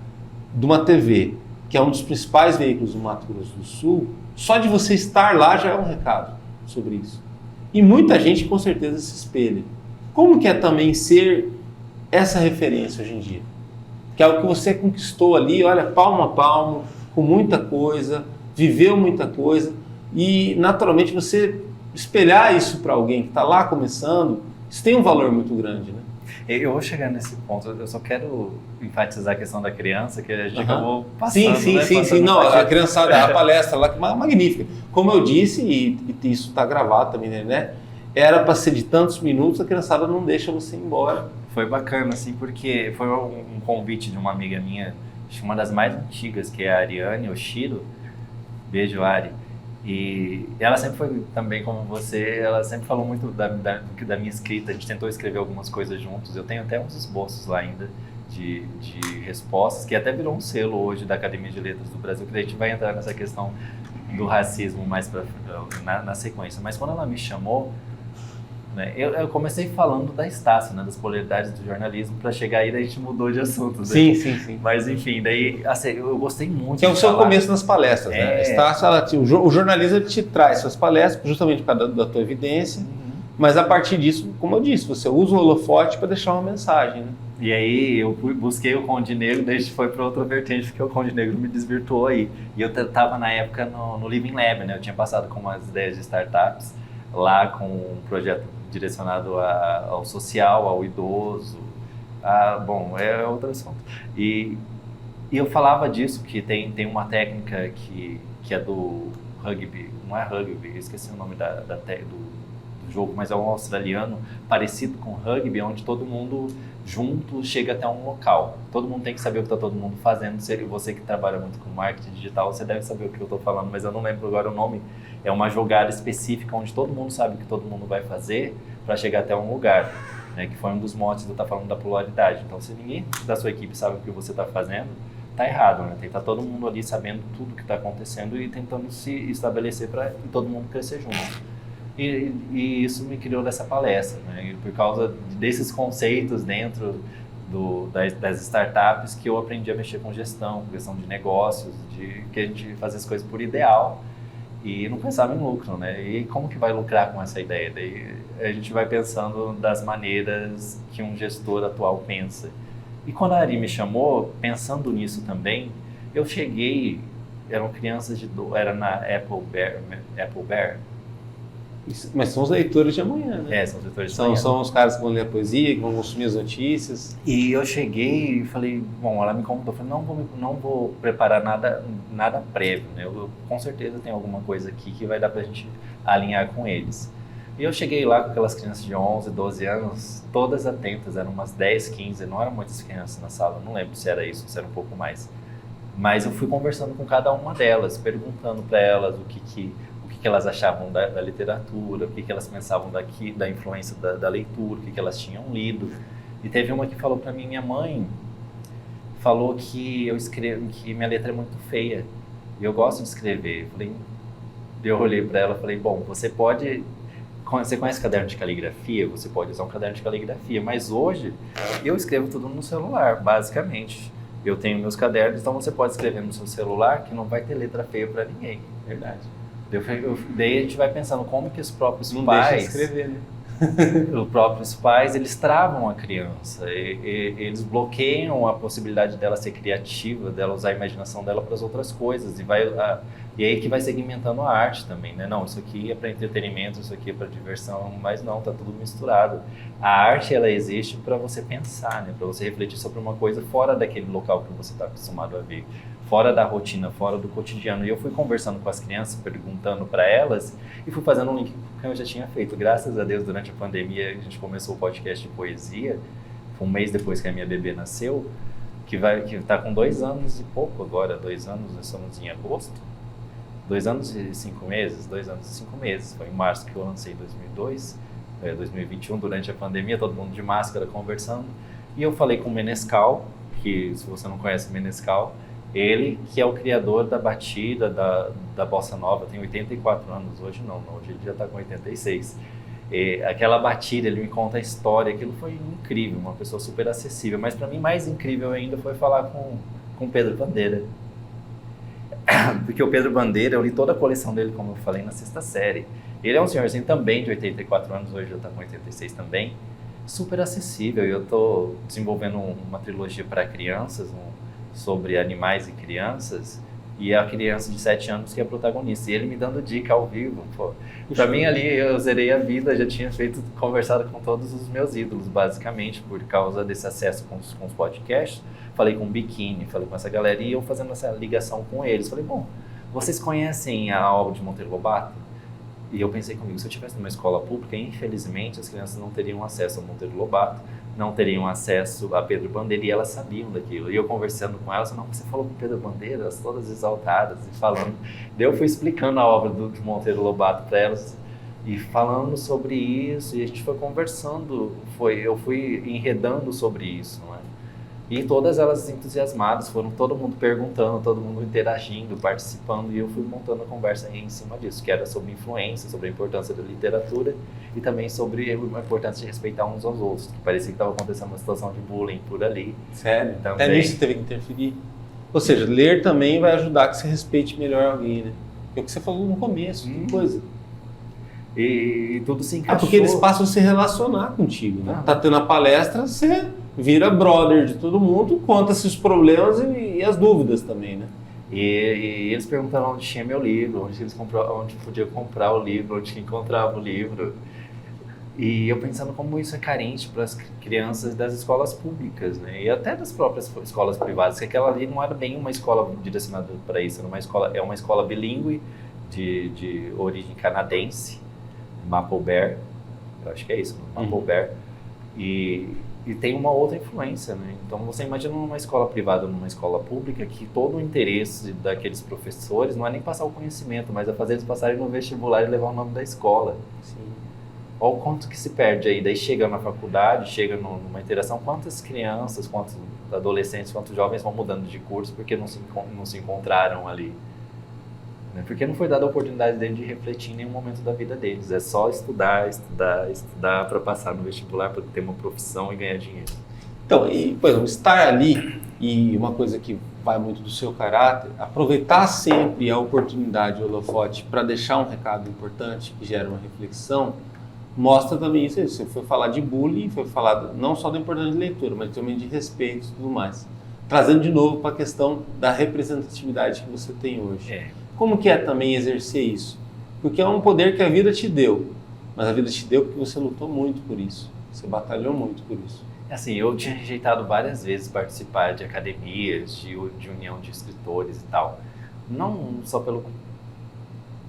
de uma TV, que é um dos principais veículos do Mato Grosso do Sul, só de você estar lá já é um recado sobre isso. E muita gente com certeza se espelha. Como que é também ser essa referência hoje em dia? Que é o que você conquistou ali, olha, palmo a palmo, com muita coisa, viveu muita coisa, e naturalmente você espelhar isso para alguém que está lá começando, isso tem um valor muito grande, né? Eu vou chegar nesse ponto, eu só quero enfatizar a questão da criança, que a gente acabou passando, Sim. Não, a criançada, a palestra lá, que é magnífica. Como eu disse, e isso está gravado também, né? Era para ser de tantos minutos, a criançada não deixa você ir embora. Foi bacana, assim, porque foi um convite de uma amiga minha, uma das mais antigas, que é a Ariane Oshiro. Beijo, Ari. E ela sempre foi também como você, ela sempre falou muito da minha escrita, a gente tentou escrever algumas coisas juntos, eu tenho até uns esboços lá ainda de respostas, que até virou um selo hoje da Academia de Letras do Brasil, que a gente vai entrar nessa questão do racismo mais na sequência. Mas quando ela me chamou, né, eu comecei falando da Estácio, né, das polaridades do jornalismo, para chegar aí, daí a gente mudou de assunto. Sim. Mas enfim, daí assim, eu gostei muito. Que é o seu começo nas palestras, né? Estácio, o jornalismo te traz suas palestras, justamente por causa da tua evidência, mas a partir disso, como eu disse, você usa o holofote para deixar uma mensagem, né? E aí eu busquei o Conde Negro, daí foi para outra vertente, porque o Conde Negro me desvirtuou aí. E eu estava na época no Living Lab, né? Eu tinha passado com umas ideias de startups, lá com um projeto direcionado ao social, ao idoso, bom, é outro assunto. E eu falava disso, que tem uma técnica que é do rugby, não é rugby, esqueci o nome do jogo, mas é um australiano parecido com rugby, onde todo mundo junto chega até um local. Todo mundo tem que saber o que está todo mundo fazendo. Você que trabalha muito com marketing digital, você deve saber o que eu estou falando, mas eu não lembro agora o nome. É uma jogada específica onde todo mundo sabe o que todo mundo vai fazer para chegar até um lugar, né, que foi um dos motes de eu estar falando da polaridade. Então, se ninguém da sua equipe sabe o que você está fazendo, tá errado, né? Tem que estar todo mundo ali sabendo tudo o que está acontecendo e tentando se estabelecer para todo mundo crescer junto. E isso me criou dessa palestra, né? E por causa desses conceitos dentro das startups que eu aprendi a mexer com gestão de negócios, de que a gente fazia as coisas por ideal e não pensava em lucro, né? E como que vai lucrar com essa ideia? Daí a gente vai pensando das maneiras que um gestor atual pensa. E quando a Ari me chamou, pensando nisso também, eu cheguei, eram crianças era na Apple Bear. Mas são os leitores de amanhã, né? São os leitores de amanhã. São os caras que vão ler a poesia, que vão consumir as notícias. E eu cheguei e falei, bom, ela me convidou, eu falei, não vou preparar nada prévio, né? Eu com certeza tem alguma coisa aqui que vai dar pra gente alinhar com eles. E eu cheguei lá com aquelas crianças de 11, 12 anos, todas atentas, eram umas 10, 15, não eram muitas crianças na sala, não lembro se era isso, se era um pouco mais. Mas eu fui conversando com cada uma delas, perguntando para elas o que elas achavam da literatura, o que elas pensavam da influência da leitura, o que elas tinham lido. E teve uma que falou para mim, minha mãe falou que que minha letra é muito feia, e eu gosto de escrever. Eu olhei para ela e falei, bom, você conhece caderno de caligrafia? Você pode usar um caderno de caligrafia, mas hoje eu escrevo tudo no celular, basicamente. Eu tenho meus cadernos, então você pode escrever no seu celular que não vai ter letra feia para ninguém. Verdade. Daí a gente vai pensando como que os próprios não pais... Não deixa escrever, né? Os próprios pais, eles travam a criança, eles bloqueiam a possibilidade dela ser criativa, dela usar a imaginação dela para as outras coisas, e aí que vai segmentando a arte também, né? Não, isso aqui é para entretenimento, isso aqui é para diversão, mas não, tá tudo misturado. A arte, ela existe para você pensar, né? Para você refletir sobre uma coisa fora daquele local que você está acostumado a ver, fora da rotina, fora do cotidiano. E eu fui conversando com as crianças, perguntando para elas, e fui fazendo um link que eu já tinha feito. Graças a Deus, durante a pandemia, a gente começou o podcast de poesia, foi um mês depois que a minha bebê nasceu, que está com 2 anos e pouco agora, 2 anos, nós estamos em agosto, 2 anos e 5 meses, 2 anos e 5 meses, foi em março que eu lancei em 2002, 2021, durante a pandemia, todo mundo de máscara conversando. E eu falei com o Menescal, que se você não conhece o Menescal, ele que é o criador da batida da Bossa Nova, tem 84 anos, hoje não, hoje ele já está com 86. E aquela batida, ele me conta a história, aquilo foi incrível, uma pessoa super acessível. Mas para mim mais incrível ainda foi falar com o Pedro Bandeira. Porque o Pedro Bandeira, eu li toda a coleção dele, como eu falei, na sexta série. Ele é um senhorzinho também de 84 anos, hoje já está com 86 também, super acessível. Eu estou desenvolvendo uma trilogia para crianças, sobre animais e crianças, e a criança de 7 anos que é a protagonista. E ele me dando dica ao vivo, pô. Pra mim ali, eu zerei a vida, já tinha conversado com todos os meus ídolos, basicamente, por causa desse acesso com os podcasts. Falei com o Biquíni, falei com essa galera, e eu fazendo essa ligação com eles. Falei, bom, vocês conhecem a obra de Monteiro Lobato? E eu pensei comigo, se eu estivesse numa escola pública, infelizmente as crianças não teriam acesso a Monteiro Lobato, não teriam acesso a Pedro Bandeira, e elas sabiam daquilo. E eu conversando com elas, não, você falou com Pedro Bandeira, elas todas exaltadas e falando. Daí eu fui explicando a obra de Monteiro Lobato para elas e falando sobre isso, e a gente foi conversando, eu fui enredando sobre isso, não é? E todas elas entusiasmadas, foram todo mundo perguntando, todo mundo interagindo, participando, e eu fui montando a conversa aí em cima disso, que era sobre influência, sobre a importância da literatura e também sobre a importância de respeitar uns aos outros, que parecia que estava acontecendo uma situação de bullying por ali. Sério? Também. Até nisso você teve que interferir? Ou seja, ler também vai ajudar que você respeite melhor alguém, né? É o que você falou no começo, que coisa. E tudo se encaixou. Porque eles passam a se relacionar contigo, né? Tá tendo a palestra, você vira brother de todo mundo, conta-se os problemas e as dúvidas também, né? E eles perguntaram onde tinha meu livro, onde podia comprar o livro, onde encontrava o livro. E eu pensando como isso é carente para as crianças das escolas públicas, né? E até das próprias escolas privadas, que aquela ali não era bem uma escola direcionada para isso, é uma escola bilíngue de origem canadense, Maple Bear, eu acho que é isso, Maple Bear, e tem uma outra influência, né? Então você imagina numa escola privada ou numa escola pública que todo o interesse daqueles professores não é nem passar o conhecimento, mas é fazer eles passarem no vestibular e levar o nome da escola. Sim. Olha o quanto que se perde aí, daí chega na faculdade, chega numa interação, quantas crianças, quantos adolescentes, quantos jovens vão mudando de curso porque não se encontraram ali. Porque não foi dada a oportunidade deles de refletir em nenhum momento da vida deles. É só estudar para passar no vestibular, para ter uma profissão e ganhar dinheiro. Então, por exemplo, estar ali, e uma coisa que vai muito do seu caráter, aproveitar sempre a oportunidade, o holofote, para deixar um recado importante que gera uma reflexão, mostra também isso. Você foi falar de bullying, foi falar não só da importância de leitura, mas também de respeito e tudo mais. Trazendo de novo para a questão da representatividade que você tem hoje. Como que é também exercer isso? Porque é um poder que a vida te deu, mas a vida te deu porque você lutou muito por isso, você batalhou muito por isso. Assim, eu tinha rejeitado várias vezes participar de academias, de união de escritores e tal. Não só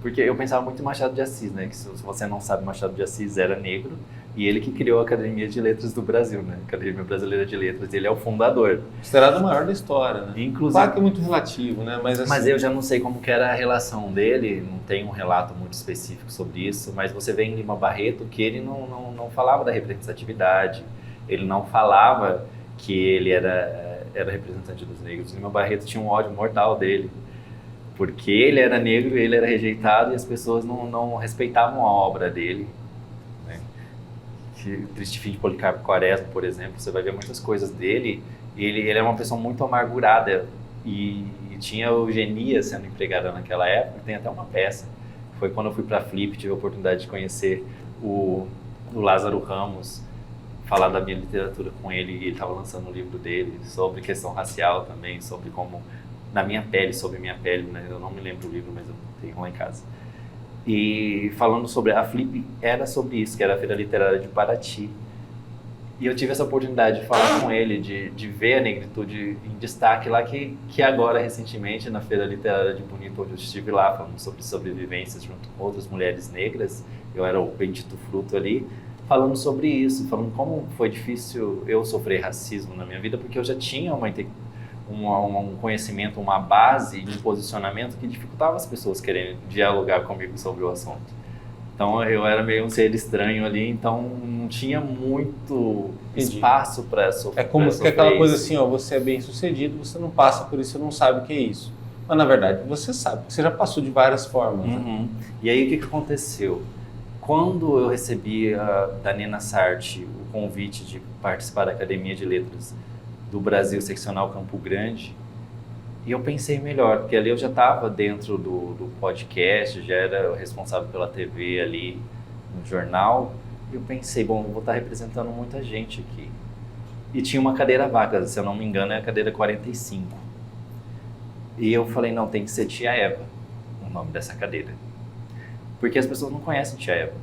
porque eu pensava muito em Machado de Assis, né? Que se você não sabe, Machado de Assis era negro e ele que criou a Academia de Letras do Brasil, né? Academia Brasileira de Letras, ele é o fundador. Considerado o maior da história, né? Inclusive, claro que é muito relativo, né? Mas eu já não sei como que era a relação dele, não tem um relato muito específico sobre isso, mas você vê em Lima Barreto que ele não falava da representatividade, ele não falava que ele era representante dos negros. Lima Barreto tinha um ódio mortal dele, porque ele era negro, ele era rejeitado e as pessoas não respeitavam a obra dele. Né? Triste Fim de Policarpo Quaresma, por exemplo, você vai ver muitas coisas dele. Ele é uma pessoa muito amargurada e tinha eugenia sendo empregada naquela época. Tem até uma peça. Foi quando eu fui para a Flip, tive a oportunidade de conhecer o Lázaro Ramos, falar da minha literatura com ele, e ele estava lançando o livro dele sobre questão racial também, sobre como sobre minha pele, né? Eu não me lembro do livro, mas eu tenho lá em casa. E falando sobre a Flip, era sobre isso, que era a Feira Literária de Paraty. E eu tive essa oportunidade de falar com ele, de ver a negritude em destaque lá, que agora, recentemente, na Feira Literária de Bonito, onde eu estive lá, falando sobre sobrevivências junto com outras mulheres negras, eu era o bendito fruto ali, falando sobre isso, falando como foi difícil eu sofrer racismo na minha vida, porque eu já tinha um conhecimento, uma base de posicionamento que dificultava as pessoas querendo dialogar comigo sobre o assunto. Então eu era meio um ser estranho ali, então não tinha muito espaço para sofrer. É como que aquela coisa assim, ó, você é bem sucedido, você não passa por isso, você não sabe o que é isso. Mas na verdade você sabe, porque você já passou de várias formas. Né? E aí o que aconteceu? Quando eu recebi da Nina Sarti o convite de participar da Academia de Letras do Brasil Seccional Campo Grande, e eu pensei melhor, porque ali eu já estava dentro do podcast, já era responsável pela TV ali no jornal, e eu pensei, bom, eu vou estar representando muita gente aqui. E tinha uma cadeira vaga, se eu não me engano é a cadeira 45. E eu falei, não, tem que ser Tia Eva, o nome dessa cadeira. Porque as pessoas não conhecem Tia Eva.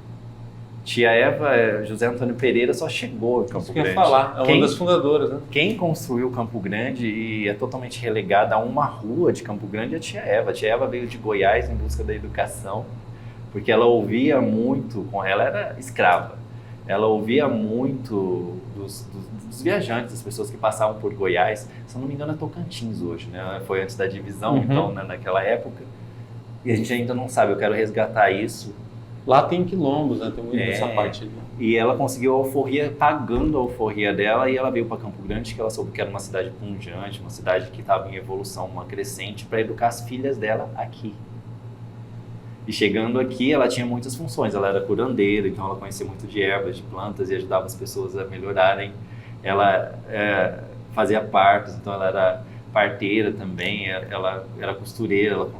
Tia Eva, José Antônio Pereira só chegou em Campo Grande. Isso que eu ia falar, é uma das fundadoras, né? Quem construiu Campo Grande e é totalmente relegada a uma rua de Campo Grande é a Tia Eva. A Tia Eva veio de Goiás em busca da educação, porque ela ouvia muito, ela era escrava, ela ouvia muito dos viajantes, das pessoas que passavam por Goiás. Se eu não me engano é Tocantins hoje, né? Foi antes da divisão, então, né, naquela época. E a gente ainda não sabe, eu quero resgatar isso. Lá tem quilombos, né? Tem muito dessa parte ali. E ela conseguiu a alforria, pagando a alforria dela, e ela veio para Campo Grande, que ela soube que era uma cidade pujante, uma cidade que estava em evolução, uma crescente, para educar as filhas dela aqui. E chegando aqui, ela tinha muitas funções. Ela era curandeira, então ela conhecia muito de ervas, de plantas, e ajudava as pessoas a melhorarem. Ela fazia partos, então ela era parteira também, ela era costureira, ela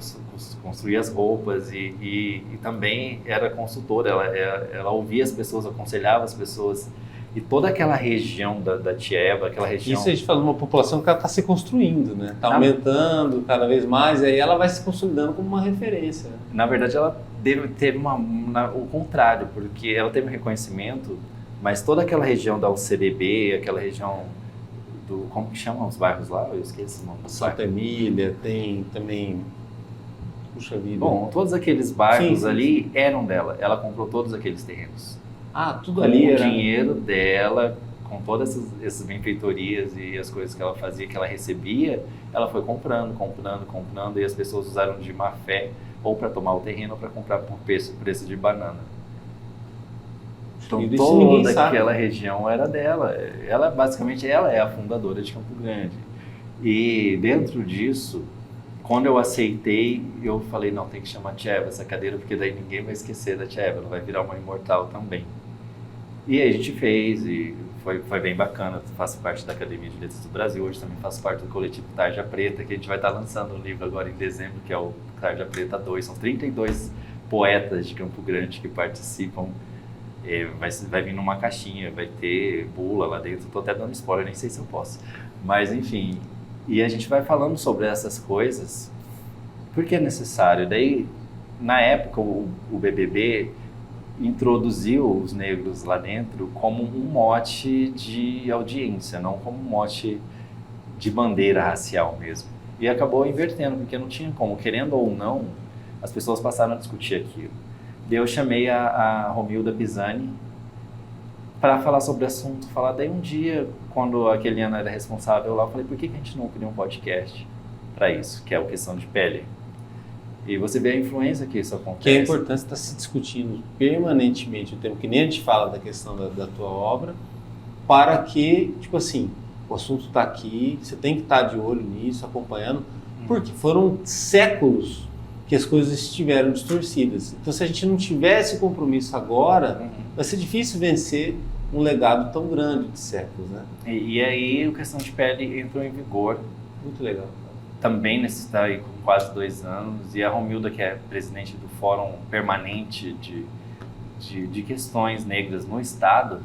construía as roupas e também era consultora, ela ouvia as pessoas, aconselhava as pessoas. E toda aquela região da Tia Eva, aquela região... Isso a gente fala de uma população que está se construindo, né? Está aumentando cada vez mais, e aí ela vai se consolidando como uma referência. Né? Na verdade, ela teve o contrário, porque ela teve um reconhecimento, mas toda aquela região da UCDB, aquela região como que chamam os bairros lá? Eu esqueci o nome. Santa Emília, tem também... Puxa vida. Bom, todos aqueles bairros ali eram dela. Ela comprou todos aqueles terrenos. Ah, tudo ali era... Com o dinheiro dela, com todas essas benfeitorias e as coisas que ela fazia, que ela recebia, ela foi comprando, e as pessoas usaram de má fé ou para tomar o terreno ou para comprar por preço de banana. Então toda aquela região era dela. Ela basicamente é a fundadora de Campo Grande. E dentro disso, quando eu aceitei, eu falei, não, tem que chamar Tia Eva essa cadeira, porque daí ninguém vai esquecer da Tia Eva, ela vai virar uma imortal também. E aí a gente fez, e foi bem bacana. Eu faço parte da Academia de Letras do Brasil, hoje também faço parte do coletivo Tarja Preta, que a gente vai estar lançando um livro agora em dezembro, que é o Tarja Preta 2. São 32 poetas de Campo Grande que participam. Vai vir numa caixinha, vai ter bula lá dentro, estou até dando spoiler, nem sei se eu posso. Mas enfim, e a gente vai falando sobre essas coisas, porque é necessário. Daí, na época, o BBB introduziu os negros lá dentro como um mote de audiência, não como um mote de bandeira racial mesmo. E acabou invertendo, porque não tinha como, querendo ou não, as pessoas passaram a discutir aquilo. Eu chamei a Romilda Pisani para falar sobre o assunto, daí um dia, quando a Keliana era responsável lá, eu falei, por que a gente não cria um podcast para isso, que é a questão de pele? E você vê a influência que isso acontece. Que é importante estar se discutindo permanentemente o tema, que nem a gente fala da questão da tua obra, para que, tipo assim, o assunto está aqui, você tem que estar de olho nisso, acompanhando, porque foram séculos que as coisas estiveram distorcidas. Então, se a gente não tivesse compromisso agora, vai ser difícil vencer um legado tão grande de séculos, né? E aí, a questão de pele entrou em vigor. Muito legal. Também está aí com quase 2 anos. E a Romilda, que é presidente do Fórum Permanente de Questões Negras no Estado,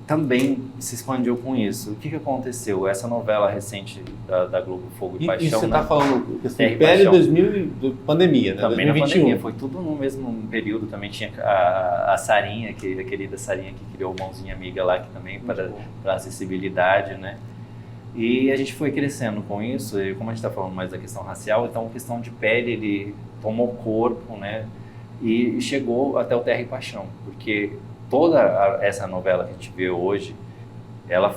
também se expandiu com isso. O que aconteceu? Essa novela recente da Globo, Fogo e Paixão... E você está falando questão de pele 2000, pandemia, né? Também 2021. na pandemia, foi tudo no mesmo período. Também tinha a Sarinha, a querida Sarinha, que criou o Mãozinha Amiga lá, que também para acessibilidade, né? E a gente foi crescendo com isso, e como a gente está falando mais da questão racial, então a questão de pele, ele tomou corpo, né? E chegou até o Terra e Paixão, porque toda essa novela que a gente vê hoje, ela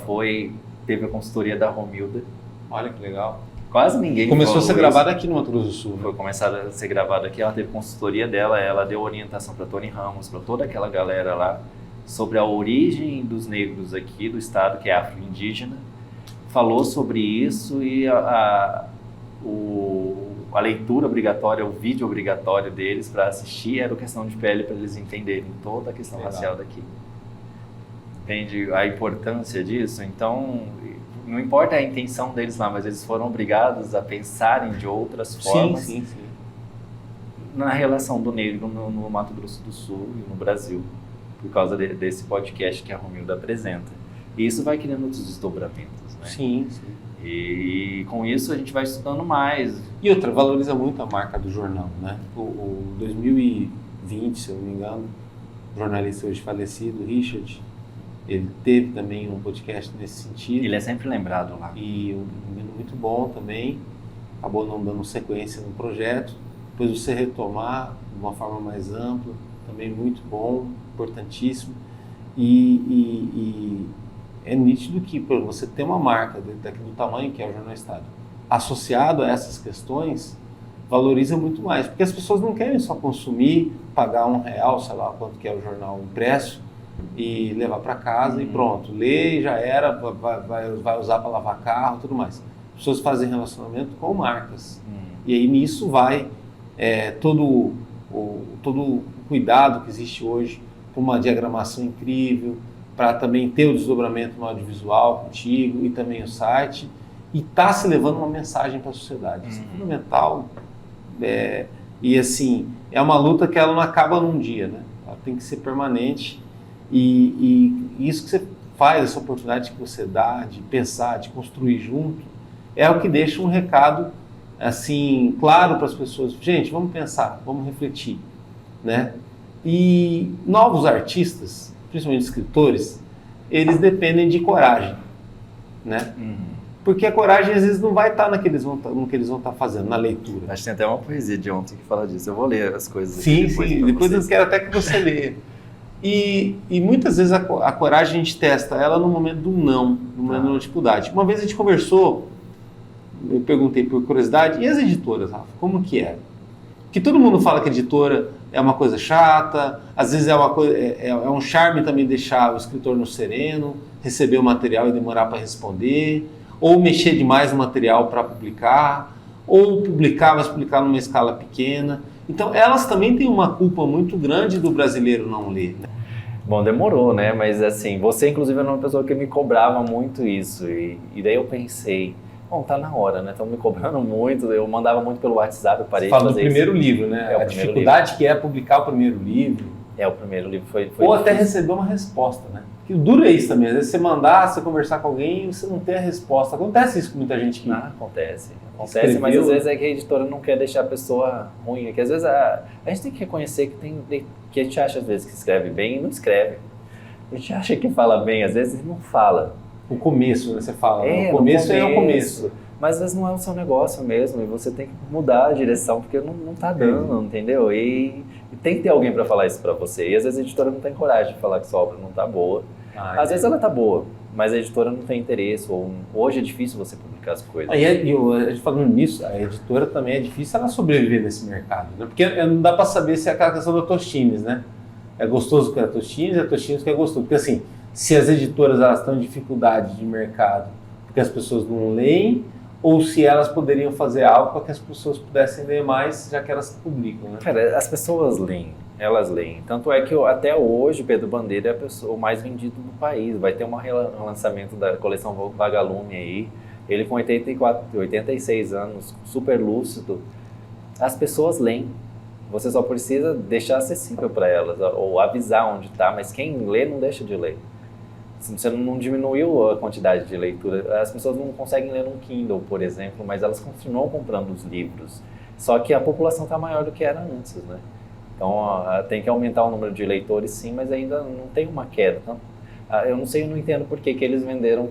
teve a consultoria da Romilda. Olha que legal. Quase ninguém Começou a ser falou gravado isso. aqui no Mato Grosso do Sul. Foi começar a ser gravado aqui, ela teve consultoria dela, ela deu orientação para Tony Ramos, para toda aquela galera lá, sobre a origem dos negros aqui do estado, que é afro-indígena, falou sobre isso e a leitura obrigatória, o vídeo obrigatório deles para assistir era o Questão de Pele, para eles entenderem toda a questão racial daqui. Entende a importância disso? Então, não importa a intenção deles lá, mas eles foram obrigados a pensarem de outras formas Sim. na relação do negro no Mato Grosso do Sul e no Brasil, por causa desse podcast que a Romilda apresenta. E isso vai criando outros desdobramentos, né? Sim. E com isso a gente vai estudando mais. E outra, valoriza muito a marca do jornal, né? O 2020, se eu não me engano, o jornalista hoje falecido, Richard, ele teve também um podcast nesse sentido. Ele é sempre lembrado lá. E um menino muito bom também, acabou não dando sequência no projeto. Depois você retomar de uma forma mais ampla, também muito bom, importantíssimo. E é nítido que por você ter uma marca daqui do tamanho que é o Jornal Estado, associado a essas questões, valoriza muito mais. Porque as pessoas não querem só consumir, pagar R$1, sei lá quanto que é o jornal impresso, e levar para casa e pronto, ler e já era, vai usar para lavar carro e tudo mais. As pessoas fazem relacionamento com marcas. E aí nisso vai todo o cuidado que existe hoje para uma diagramação incrível, para também ter o desdobramento no audiovisual contigo e também o site, e tá se levando uma mensagem para a sociedade. Isso é fundamental. E assim, é uma luta que ela não acaba num dia, né? Ela tem que ser permanente. E isso que você faz, essa oportunidade que você dá de pensar, de construir junto, é o que deixa um recado assim claro para as pessoas. Gente, vamos pensar, vamos refletir, né? E novos artistas, principalmente escritores, eles dependem de coragem, né? Porque a coragem às vezes não vai estar no que eles vão estar fazendo, na leitura. Acho que tem até uma poesia de ontem que fala disso. Eu vou ler as coisas aqui depois eu quero até que você leia. E muitas vezes a coragem a gente testa ela no momento do não, no momento da dificuldade. Uma vez a gente conversou, eu perguntei por curiosidade, e as editoras, Rafa, como que é? Porque todo mundo fala que a editora é uma coisa chata, às vezes é um charme também deixar o escritor no sereno, receber o material e demorar para responder, ou mexer demais no material para publicar, ou publicar, mas publicar numa escala pequena. Então, elas também têm uma culpa muito grande do brasileiro não ler, né? Bom, demorou, né? Mas assim, você inclusive era uma pessoa que me cobrava muito isso. E daí eu pensei, bom, tá na hora, né? Estão me cobrando muito. Eu mandava muito pelo WhatsApp, eu parei de fazer do primeiro livro, né? A dificuldade que é publicar o primeiro livro. O primeiro livro foi ou até receber uma resposta, né? Que o duro é isso também. Às vezes você mandar, você conversar com alguém e você não ter a resposta. Acontece isso com muita gente que... Acontece, escreveu, mas às vezes é que a editora não quer deixar a pessoa ruim. Que às vezes a gente tem que reconhecer que a gente acha às vezes que escreve bem e não escreve. A gente acha que fala bem, às vezes não fala. O começo, né? Você fala, o começo é o começo. Mas às vezes não é o seu negócio mesmo e você tem que mudar a direção porque não tá dando, entendeu? E tem que ter alguém para falar isso para você. E às vezes a editora não tem coragem de falar que sua obra não tá boa. Às vezes ela tá boa, mas a editora não tem interesse, ou hoje é difícil você publicar as coisas. A gente falando nisso, a editora também é difícil ela sobreviver nesse mercado, né? Porque não dá para saber se é aquela questão da Tostines, né? É gostoso que é a Tostines que é gostoso. Porque assim, se as editoras elas estão em dificuldade de mercado porque as pessoas não leem, ou se elas poderiam fazer algo para que as pessoas pudessem ler mais, já que elas publicam, né? Cara, as pessoas leem. Elas leem. Tanto é que até hoje Pedro Bandeira é o mais vendido do país. Vai ter um relançamento da coleção Vagalume aí. Ele com 86 anos, super lúcido. As pessoas leem. Você só precisa deixar acessível para elas, ou avisar onde está. Mas quem lê não deixa de ler. Você não diminuiu a quantidade de leitura. As pessoas não conseguem ler num Kindle, por exemplo, mas elas continuam comprando os livros. Só que a população está maior do que era antes, né? Então, tem que aumentar o número de leitores, sim, mas ainda não tem uma queda. Então, eu não entendo por que eles venderam,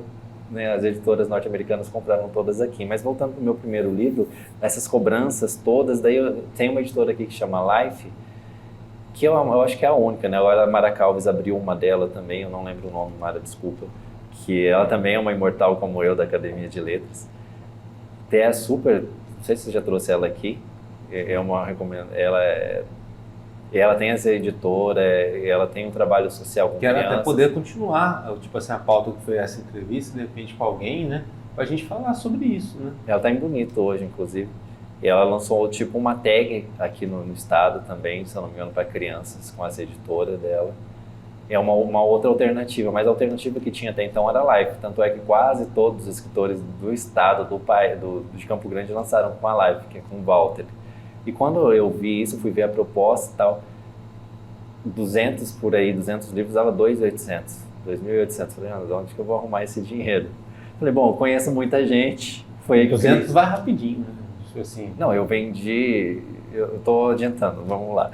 né, as editoras norte-americanas compraram todas aqui. Mas voltando para o meu primeiro livro, essas cobranças todas, daí tem uma editora aqui que chama Life, que eu acho que é a única, né? Agora a Mara Calves abriu uma dela também, eu não lembro o nome, Mara, desculpa, que ela também é uma imortal como eu da Academia de Letras. Thea é super, não sei se você já trouxe ela aqui, é uma recomendo. Ela tem essa editora, ela tem um trabalho social com Quero crianças. até poder continuar, tipo assim, a pauta que foi essa entrevista, de repente com alguém, né? Pra gente falar sobre isso, né? Ela tá em Bonito hoje, inclusive. E ela lançou tipo uma tag aqui no estado também, se eu não me engano, para crianças, com essa editora dela. É uma outra alternativa, mas a alternativa que tinha até então era Life. Tanto é que quase todos os escritores do estado, de Campo Grande, lançaram com a Life, que é com o Walter. E quando eu vi isso, fui ver a proposta e tal, 200 livros, dava 2.800. 2.800. Falei, de onde que eu vou arrumar esse dinheiro? Falei, bom, eu conheço muita gente. Foi aí que 200 vai rapidinho, né? Assim. Não, eu vendi... Eu tô adiantando, vamos lá.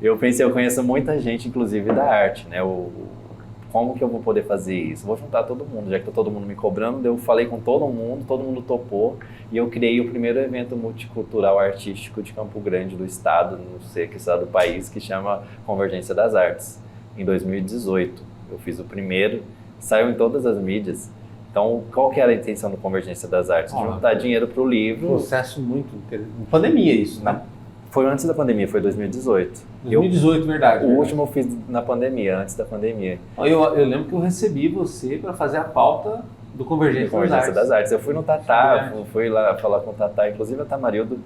Eu pensei, eu conheço muita gente, inclusive da arte, né? Como que eu vou poder fazer isso? Vou juntar todo mundo, já que tá todo mundo me cobrando. Eu falei com todo mundo topou. E eu criei o primeiro evento multicultural artístico de Campo Grande do estado, não sei que estado do país, que chama Convergência das Artes, em 2018. Eu fiz o primeiro, saiu em todas as mídias. Então, qual que era a intenção do Convergência das Artes? Juntar dinheiro para o livro. Processo muito interessante. Pandemia isso, né? Foi antes da pandemia, foi 2018. 2018, verdade. O último eu fiz na pandemia, antes da pandemia. Eu lembro que eu recebi você para fazer a pauta do Convergência das Artes. Eu fui no Tatá, fui lá falar com o Tatá, inclusive a Tamarildo...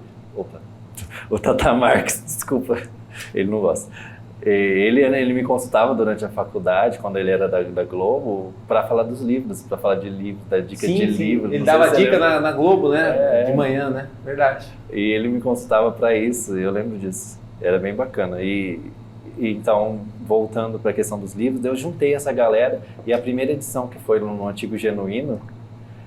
O Tatá Marques, desculpa, ele não gosta. Ele me consultava durante a faculdade, quando ele era da Globo, para falar dos livros, para falar de livros, da dica de livro. Ele dava dica na Globo, né? De manhã, né? Verdade. E ele me consultava para isso, eu lembro disso. Era bem bacana. E então, voltando para a questão dos livros, eu juntei essa galera e a primeira edição, que foi no Antigo Genuíno,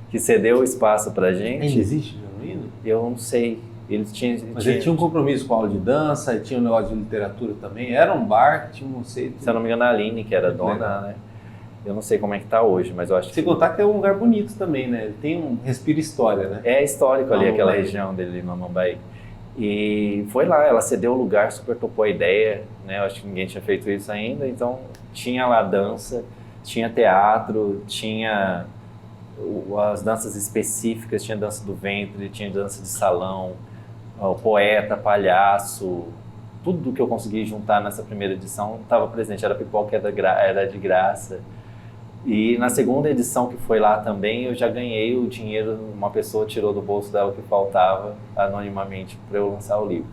que cedeu o espaço para gente... Ainda existe Genuíno? Eu não sei. Ele tinha um compromisso com a aula de dança, tinha um negócio de literatura também. Era um bar que tinha um conceito. Se eu não me engano, a Aline, que era dona, legal, né? Eu não sei como é que tá hoje, mas eu acho que... Sem contar que é um lugar bonito também, né? Ele tem um respiro história, né? É histórico ali, aquela região dele, no Mambaí. E foi lá, ela cedeu o lugar, super topou a ideia, né? Eu acho que ninguém tinha feito isso ainda, então tinha lá dança, tinha teatro, tinha as danças específicas, tinha dança do ventre, tinha dança de salão, o poeta, palhaço, tudo que eu consegui juntar nessa primeira edição estava presente. Era pipoca, era de graça. E na segunda edição, que foi lá também, eu já ganhei o dinheiro, uma pessoa tirou do bolso dela o que faltava anonimamente para eu lançar o livro.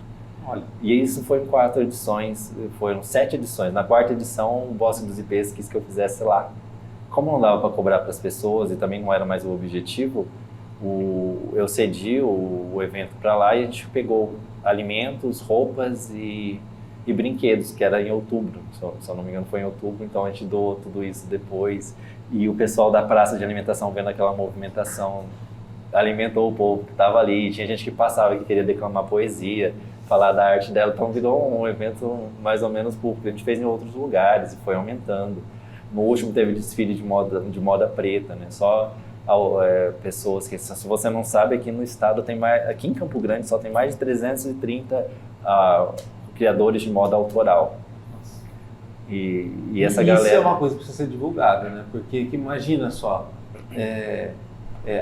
Olha. E isso foi em 4 edições, foram 7 edições. Na 4ª edição, o Bosque dos IPs quis que eu fizesse lá. Como não dava para cobrar para as pessoas e também não era mais o objetivo, eu cedi o evento para lá e a gente pegou alimentos, roupas e brinquedos, que era em outubro, se eu não me engano foi em outubro, então a gente doou tudo isso depois. E o pessoal da praça de alimentação, vendo aquela movimentação, alimentou o povo que estava ali. Tinha gente que passava, que queria declamar poesia, falar da arte dela, então virou um evento mais ou menos público. A gente fez em outros lugares e foi aumentando. No último teve desfile de moda preta, né? Só pessoas que, se você não sabe, aqui no estado tem mais, aqui em Campo Grande só tem mais de 330 criadores de moda autoral. E essa galera... Isso é uma coisa que precisa ser divulgada, né? Porque imagina só,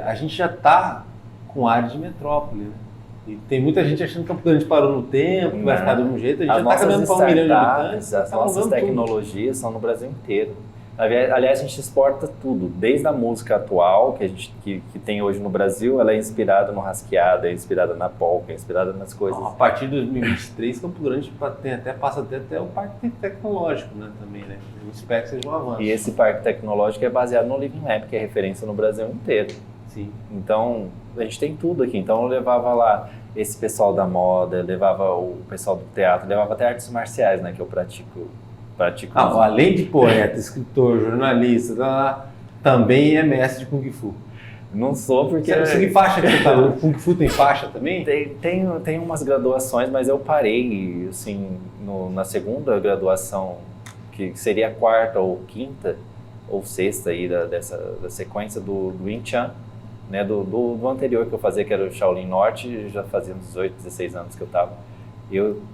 a gente já está com área de metrópole, né? E tem muita gente achando que Campo Grande parou no tempo, que vai ficar de um jeito, a gente já está caminhando para 1 milhão de habitantes. As nossas tecnologias são no Brasil inteiro. Aliás, a gente exporta tudo, desde a música atual, que tem hoje no Brasil, ela é inspirada no rasqueado, é inspirada na polca, é inspirada nas coisas. A partir de 2023, Campo Grande passa até o parque tecnológico, né, também, né? Eu espero que seja um avanço. E esse parque tecnológico é baseado no Living Lab, que é referência no Brasil inteiro. Sim. Então, a gente tem tudo aqui. Então, eu levava lá esse pessoal da moda, levava o pessoal do teatro, levava até artes marciais, né, que eu pratico. Além de poeta, escritor, jornalista, também é mestre de Kung Fu. Não sou porque... Que faixa que você tá? O Kung Fu tem faixa também? Tem umas graduações, mas eu parei, assim, na segunda graduação, que seria a 4ª ou 5ª ou 6ª aí da sequência do Wing Chun, né, do anterior que eu fazia, que era o Shaolin Norte, já fazia uns 18, 16 anos que eu tava.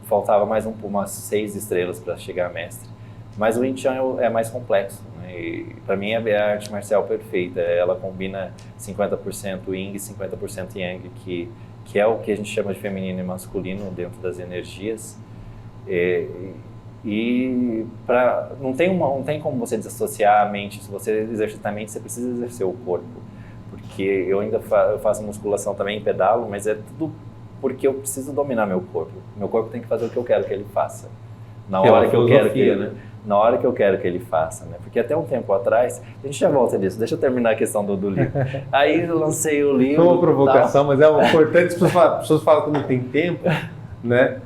Faltava mais umas 6 estrelas para chegar a mestre. Mas o Wing Chun é mais complexo, né? E para mim é a arte marcial perfeita. Ela combina 50% Yin e 50% Yang, que é o que a gente chama de feminino e masculino dentro das energias. E não tem como você desassociar a mente. Se você exercita a mente, você precisa exercer o corpo. Porque eu ainda faço musculação também, pedalo, mas é tudo porque eu preciso dominar meu corpo. Meu corpo tem que fazer o que eu quero que ele faça. Na hora que eu quero que ele, né? Na hora que eu quero que ele faça, né? Porque até um tempo atrás, a gente já volta disso, deixa eu terminar a questão do livro. Aí eu lancei o livro. Foi uma provocação, mas é importante, as pessoas falam que não tem tempo, né?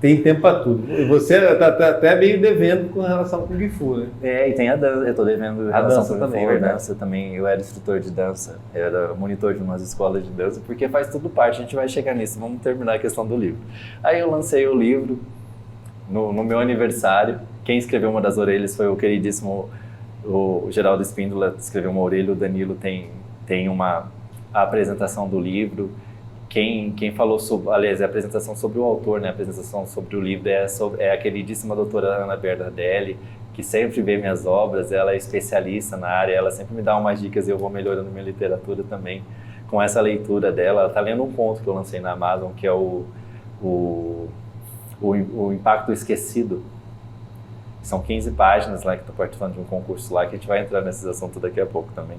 Tem tempo para tudo. E você está até meio devendo com relação ao Kung Fu, né? E tem a dança, eu estou devendo a dança também, a dança também. Eu era instrutor de dança, eu era monitor de umas escolas de dança, porque faz tudo parte, a gente vai chegar nisso, vamos terminar a questão do livro. Aí eu lancei o livro no meu aniversário. Quem escreveu uma das orelhas foi o queridíssimo o Geraldo Espíndola, escreveu uma orelha, o Danilo tem a apresentação do livro. Quem falou sobre, aliás, a apresentação sobre o autor, né? A apresentação sobre o livro é a queridíssima doutora Ana Berardelli, que sempre vê minhas obras. Ela é especialista na área, ela sempre me dá umas dicas e eu vou melhorando minha literatura também com essa leitura dela. Ela está lendo um conto que eu lancei na Amazon, que é o Impacto Esquecido. São 15 páginas lá, que estou participando de um concurso lá, que a gente vai entrar nesses assuntos daqui a pouco também.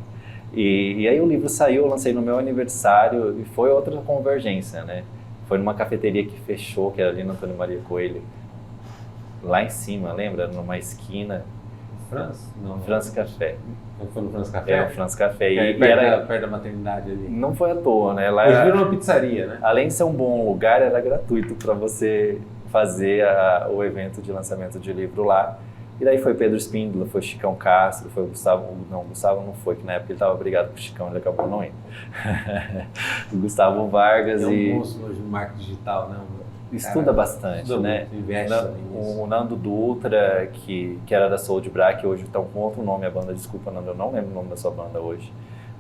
E aí o livro saiu, eu lancei no meu aniversário e foi outra convergência, né? Foi numa cafeteria que fechou, que era ali no Antônio Maria Coelho, lá em cima, lembra? Numa esquina. França? Não. França Café. Foi no França Café? O França Café. E era perto da maternidade ali. Não foi à toa, né? Lá Hoje virou uma pizzaria, né? Além de ser um bom lugar, era gratuito para você fazer o evento de lançamento de livro lá. E daí foi Pedro Espíndola, foi Chicão Castro, foi o Gustavo... Não, o Gustavo não foi, que na época ele estava brigado com o Chicão, ele acabou não indo. O Gustavo Vargas e... É um monstro hoje no marketing digital, né? Estuda bastante, né? Investe o Nando Dutra, que era da Soul de Bra, que hoje está com outro nome a banda, desculpa Nando, eu não lembro o nome da sua banda hoje.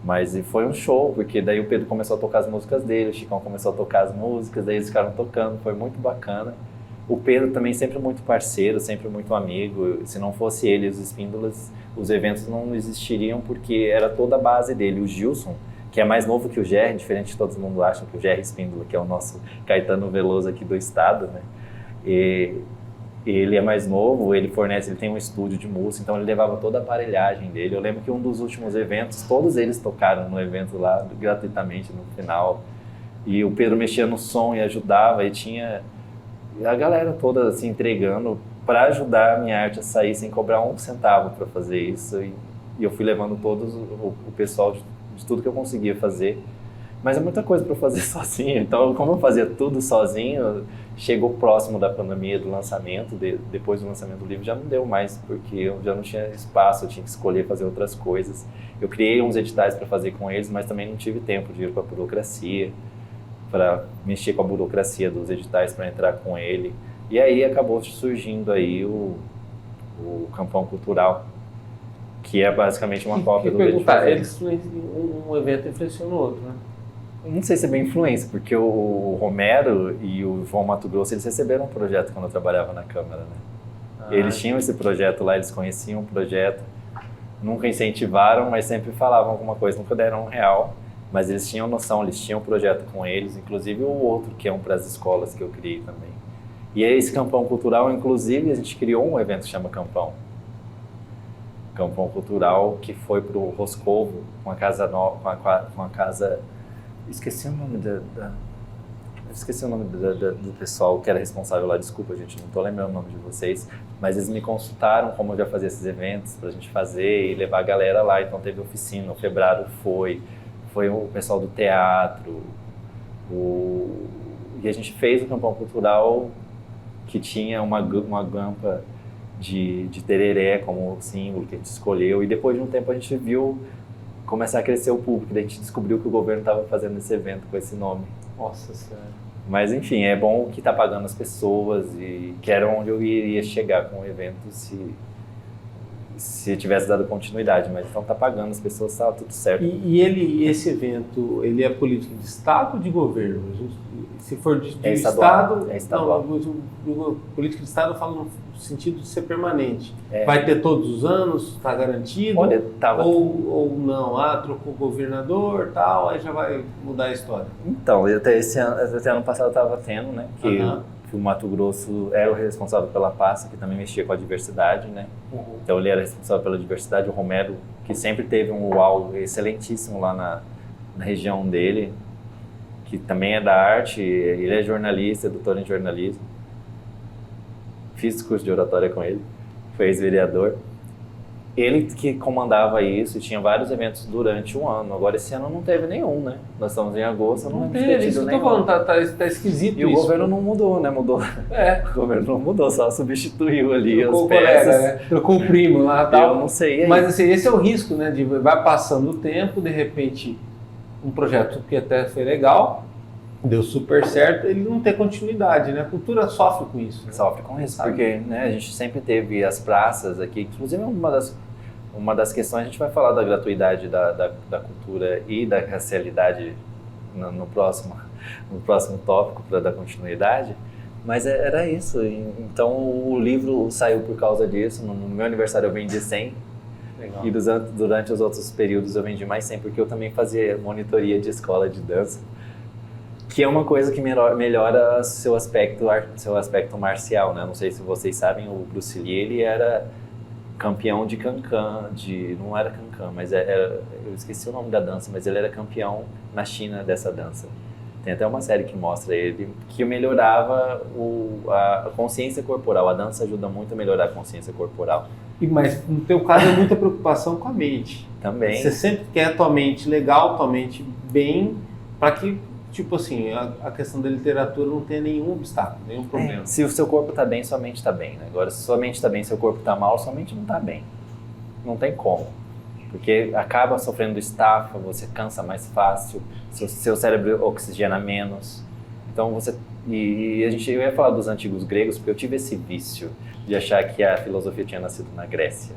Mas foi um show, porque daí o Pedro começou a tocar as músicas dele, o Chicão começou a tocar as músicas, daí eles ficaram tocando, foi muito bacana. O Pedro também sempre muito parceiro, sempre muito amigo. Se não fosse ele e os Espíndolas, os eventos não existiriam, porque era toda a base dele. O Gilson, que é mais novo que o Gerry, diferente de todo mundo acha que o Gerry Espíndola, que é o nosso Caetano Veloso aqui do estado, né? E ele é mais novo, ele tem um estúdio de música, então ele levava toda a aparelhagem dele. Eu lembro que um dos últimos eventos, todos eles tocaram no evento lá, gratuitamente no final. E o Pedro mexia no som e ajudava, e tinha a galera toda se entregando para ajudar a minha arte a sair sem cobrar um centavo para fazer isso. E eu fui levando todos o pessoal de tudo que eu conseguia fazer. Mas é muita coisa para fazer sozinho. Então, como eu fazia tudo sozinho, chegou próximo da pandemia, do lançamento, depois do lançamento do livro, já não deu mais, porque eu já não tinha espaço, eu tinha que escolher fazer outras coisas. Eu criei uns editais para fazer com eles, mas também não tive tempo de ir para a burocracia, para mexer com a burocracia dos editais para entrar com ele. E aí acabou surgindo aí o Campão Cultural, que é basicamente uma cópia do Um evento influenciou no outro, né? Não sei se é bem influência, porque o Romero e o João Mato Grosso, eles receberam um projeto quando eu trabalhava na Câmara, né? Eles tinham esse projeto lá, eles conheciam o projeto, nunca incentivaram, mas sempre falavam alguma coisa, nunca deram R$1. Mas eles tinham noção, eles tinham um projeto com eles, inclusive o outro, que é um para as escolas, que eu criei também. E esse Campão Cultural, inclusive, a gente criou um evento que chama Campão. Campão Cultural, que foi para o Roscovo, com a casa nova, com a casa... Esqueci o nome do pessoal que era responsável lá, desculpa gente, não estou lembrando o nome de vocês, mas eles me consultaram como eu já fazia esses eventos para a gente fazer e levar a galera lá, então teve oficina, o Febraro foi o pessoal do teatro, e a gente fez o Campão Cultural que tinha uma gampa de tereré como símbolo que a gente escolheu, e depois de um tempo a gente viu começar a crescer o público, daí a gente descobriu que o governo estava fazendo esse evento com esse nome. Nossa Senhora. Mas enfim, é bom que está pagando as pessoas, e que era onde eu iria chegar com o evento se tivesse dado continuidade, mas então está pagando as pessoas, está tudo certo. E esse evento, ele é político de Estado ou de governo? se for de É estadual, Estado, é estadual. não, política de Estado eu falo no sentido de ser permanente. É. Vai ter todos os anos, está garantido? Olha, tava... ou não? Trocou o governador, tal, aí já vai mudar a história. Então, até ano passado estava tendo, né, que o Mato Grosso era o responsável pela pasta, que também mexia com a diversidade, né? Então ele era responsável pela diversidade. O Romero, que sempre teve um UAU excelentíssimo lá na região dele, que também é da arte, ele é jornalista, é doutor em jornalismo. Fiz curso de oratória com ele, foi ex-vereador. Ele que comandava isso e tinha vários eventos durante um ano. Agora esse ano não teve nenhum, né? Nós estamos em agosto, não teve isso nenhum. que eu tô falando, tá esquisito E o isso. governo não mudou, né? O governo não mudou, só substituiu ali Trocou as o colega, peças. né? Trocou o primo lá e tal. Eu não sei. Mas assim, esse é o risco, né? Vai passando o tempo, de repente, um projeto que até foi legal, deu super certo, ele não tem continuidade, né? A cultura sofre com isso. Né? Sofre com isso, porque né, a gente sempre teve as praças aqui, inclusive uma das questões, a gente vai falar da gratuidade da cultura e da racialidade no próximo tópico, para dar continuidade, mas era isso. Então o livro saiu por causa disso. No meu aniversário eu vendi 100. Legal. E durante os outros períodos eu vendi mais 100, porque eu também fazia monitoria de escola de dança, que é uma coisa que melhora seu aspecto marcial, né? Não sei se vocês sabem, o Bruce Lee, ele era campeão de cancan, não era cancan, mas eu esqueci o nome da dança, mas ele era campeão na China dessa dança. Tem até uma série que mostra ele, que melhorava a consciência corporal. A dança ajuda muito a melhorar a consciência corporal. Mas no teu caso é muita preocupação com a mente. Também. Você sempre quer a tua mente legal, tua mente bem, para que, tipo assim, a questão da literatura não tenha nenhum obstáculo, nenhum problema. Se o seu corpo está bem, sua mente está bem. Né? Agora, se sua mente está bem, seu corpo está mal, sua mente não está bem. Não tem como. Porque acaba sofrendo estafa, você cansa mais fácil, seu cérebro oxigena menos. Então eu ia falar dos antigos gregos, porque eu tive esse vício de achar que a filosofia tinha nascido na Grécia.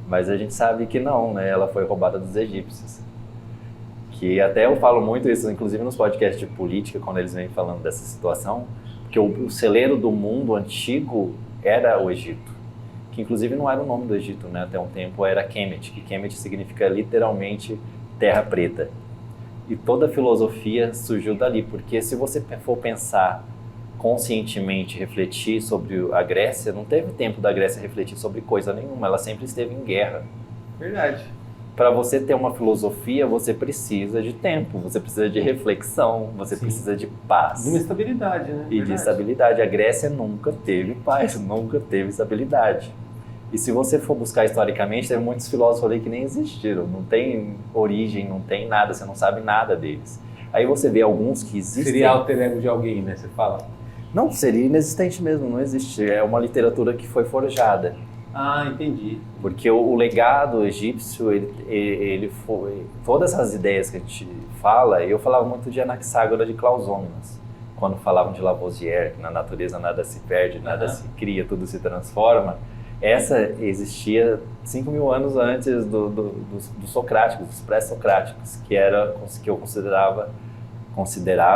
Mas a gente sabe que não, né? Ela foi roubada dos egípcios. Que até eu falo muito isso, inclusive nos podcasts de política, quando eles vêm falando dessa situação, que o celeiro do mundo antigo era o Egito. Que inclusive não era o nome do Egito, né? Até um tempo era Kemet, que Kemet significa literalmente terra preta. E toda a filosofia surgiu dali, porque se você for pensar conscientemente, refletir sobre a Grécia, não teve tempo da Grécia refletir sobre coisa nenhuma, ela sempre esteve em guerra. Verdade. Para você ter uma filosofia, você precisa de tempo, você precisa de reflexão, você precisa de paz. De uma estabilidade, né? E de estabilidade. A Grécia nunca teve paz, nunca teve estabilidade. E se você for buscar historicamente, tem muitos filósofos ali que nem existiram, não tem origem, não tem nada, você não sabe nada deles. Aí você vê alguns que existem... Seria alter ego de alguém, né? Você fala? Não, seria inexistente mesmo, não existe. É uma literatura que foi forjada. Ah, entendi. Porque o legado egípcio, ele foi... Todas essas ideias que a gente fala, eu falava muito de Anaxágora de Clausômenos, quando falavam de Lavoisier, que na natureza nada se perde, nada se cria, tudo se transforma. Essa existia 5.000 anos antes dos socráticos, dos pré-socráticos, que eu considerava,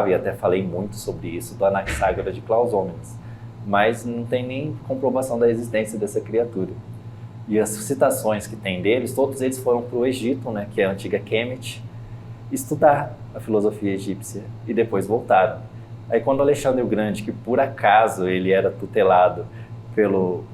e até falei muito sobre isso, do Anaxágora de Clausômenos. Mas não tem nem comprovação da existência dessa criatura. E as citações que tem deles, todos eles foram para o Egito, né, que é a antiga Kemet, estudar a filosofia egípcia, e depois voltaram. Aí quando Alexandre o Grande, que por acaso ele era tutelado pelo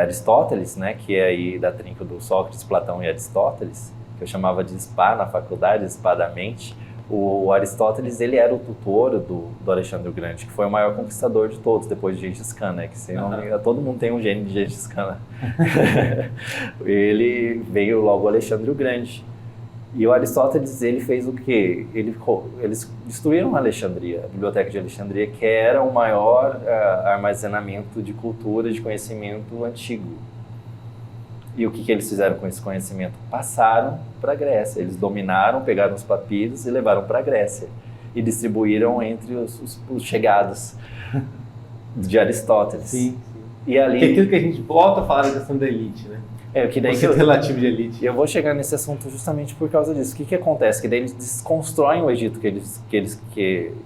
Aristóteles, né, que é aí da trinca do Sócrates, Platão e Aristóteles, que eu chamava de SPA na faculdade, SPA da mente, o Aristóteles, ele era o tutor do Alexandre o Grande, que foi o maior conquistador de todos, depois de Gengis Khan, né, que todo mundo tem um gene de Gengis Khan. Ele veio logo Alexandre o Grande. E o Aristóteles, ele fez o quê? Eles destruíram a Alexandria, a Biblioteca de Alexandria, que era o maior armazenamento de cultura, de conhecimento antigo. E o que eles fizeram com esse conhecimento? Passaram para a Grécia. Eles dominaram, pegaram os papiros e levaram para a Grécia. E distribuíram entre os chegados de Aristóteles. Sim. E ali... Porque aquilo que a gente volta a falar da questão da elite, né? Que daí conceito relativo de elite. Eu vou chegar nesse assunto justamente por causa disso. O que acontece? Que daí eles desconstroem o Egito que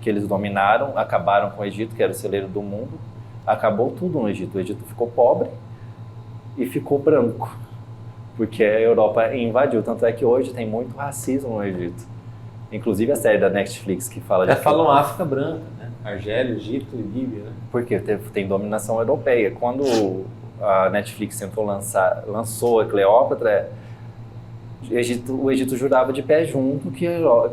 eles dominaram, acabaram com o Egito, que era o celeiro do mundo. Acabou tudo no Egito. O Egito ficou pobre e ficou branco, porque a Europa invadiu. Tanto é que hoje tem muito racismo no Egito. Inclusive a série da Netflix que fala de... falam África branca, né? Argélia, Egito e Líbia, né? Porque tem dominação europeia. Quando a Netflix lançou a Cleópatra, o Egito jurava de pé junto que a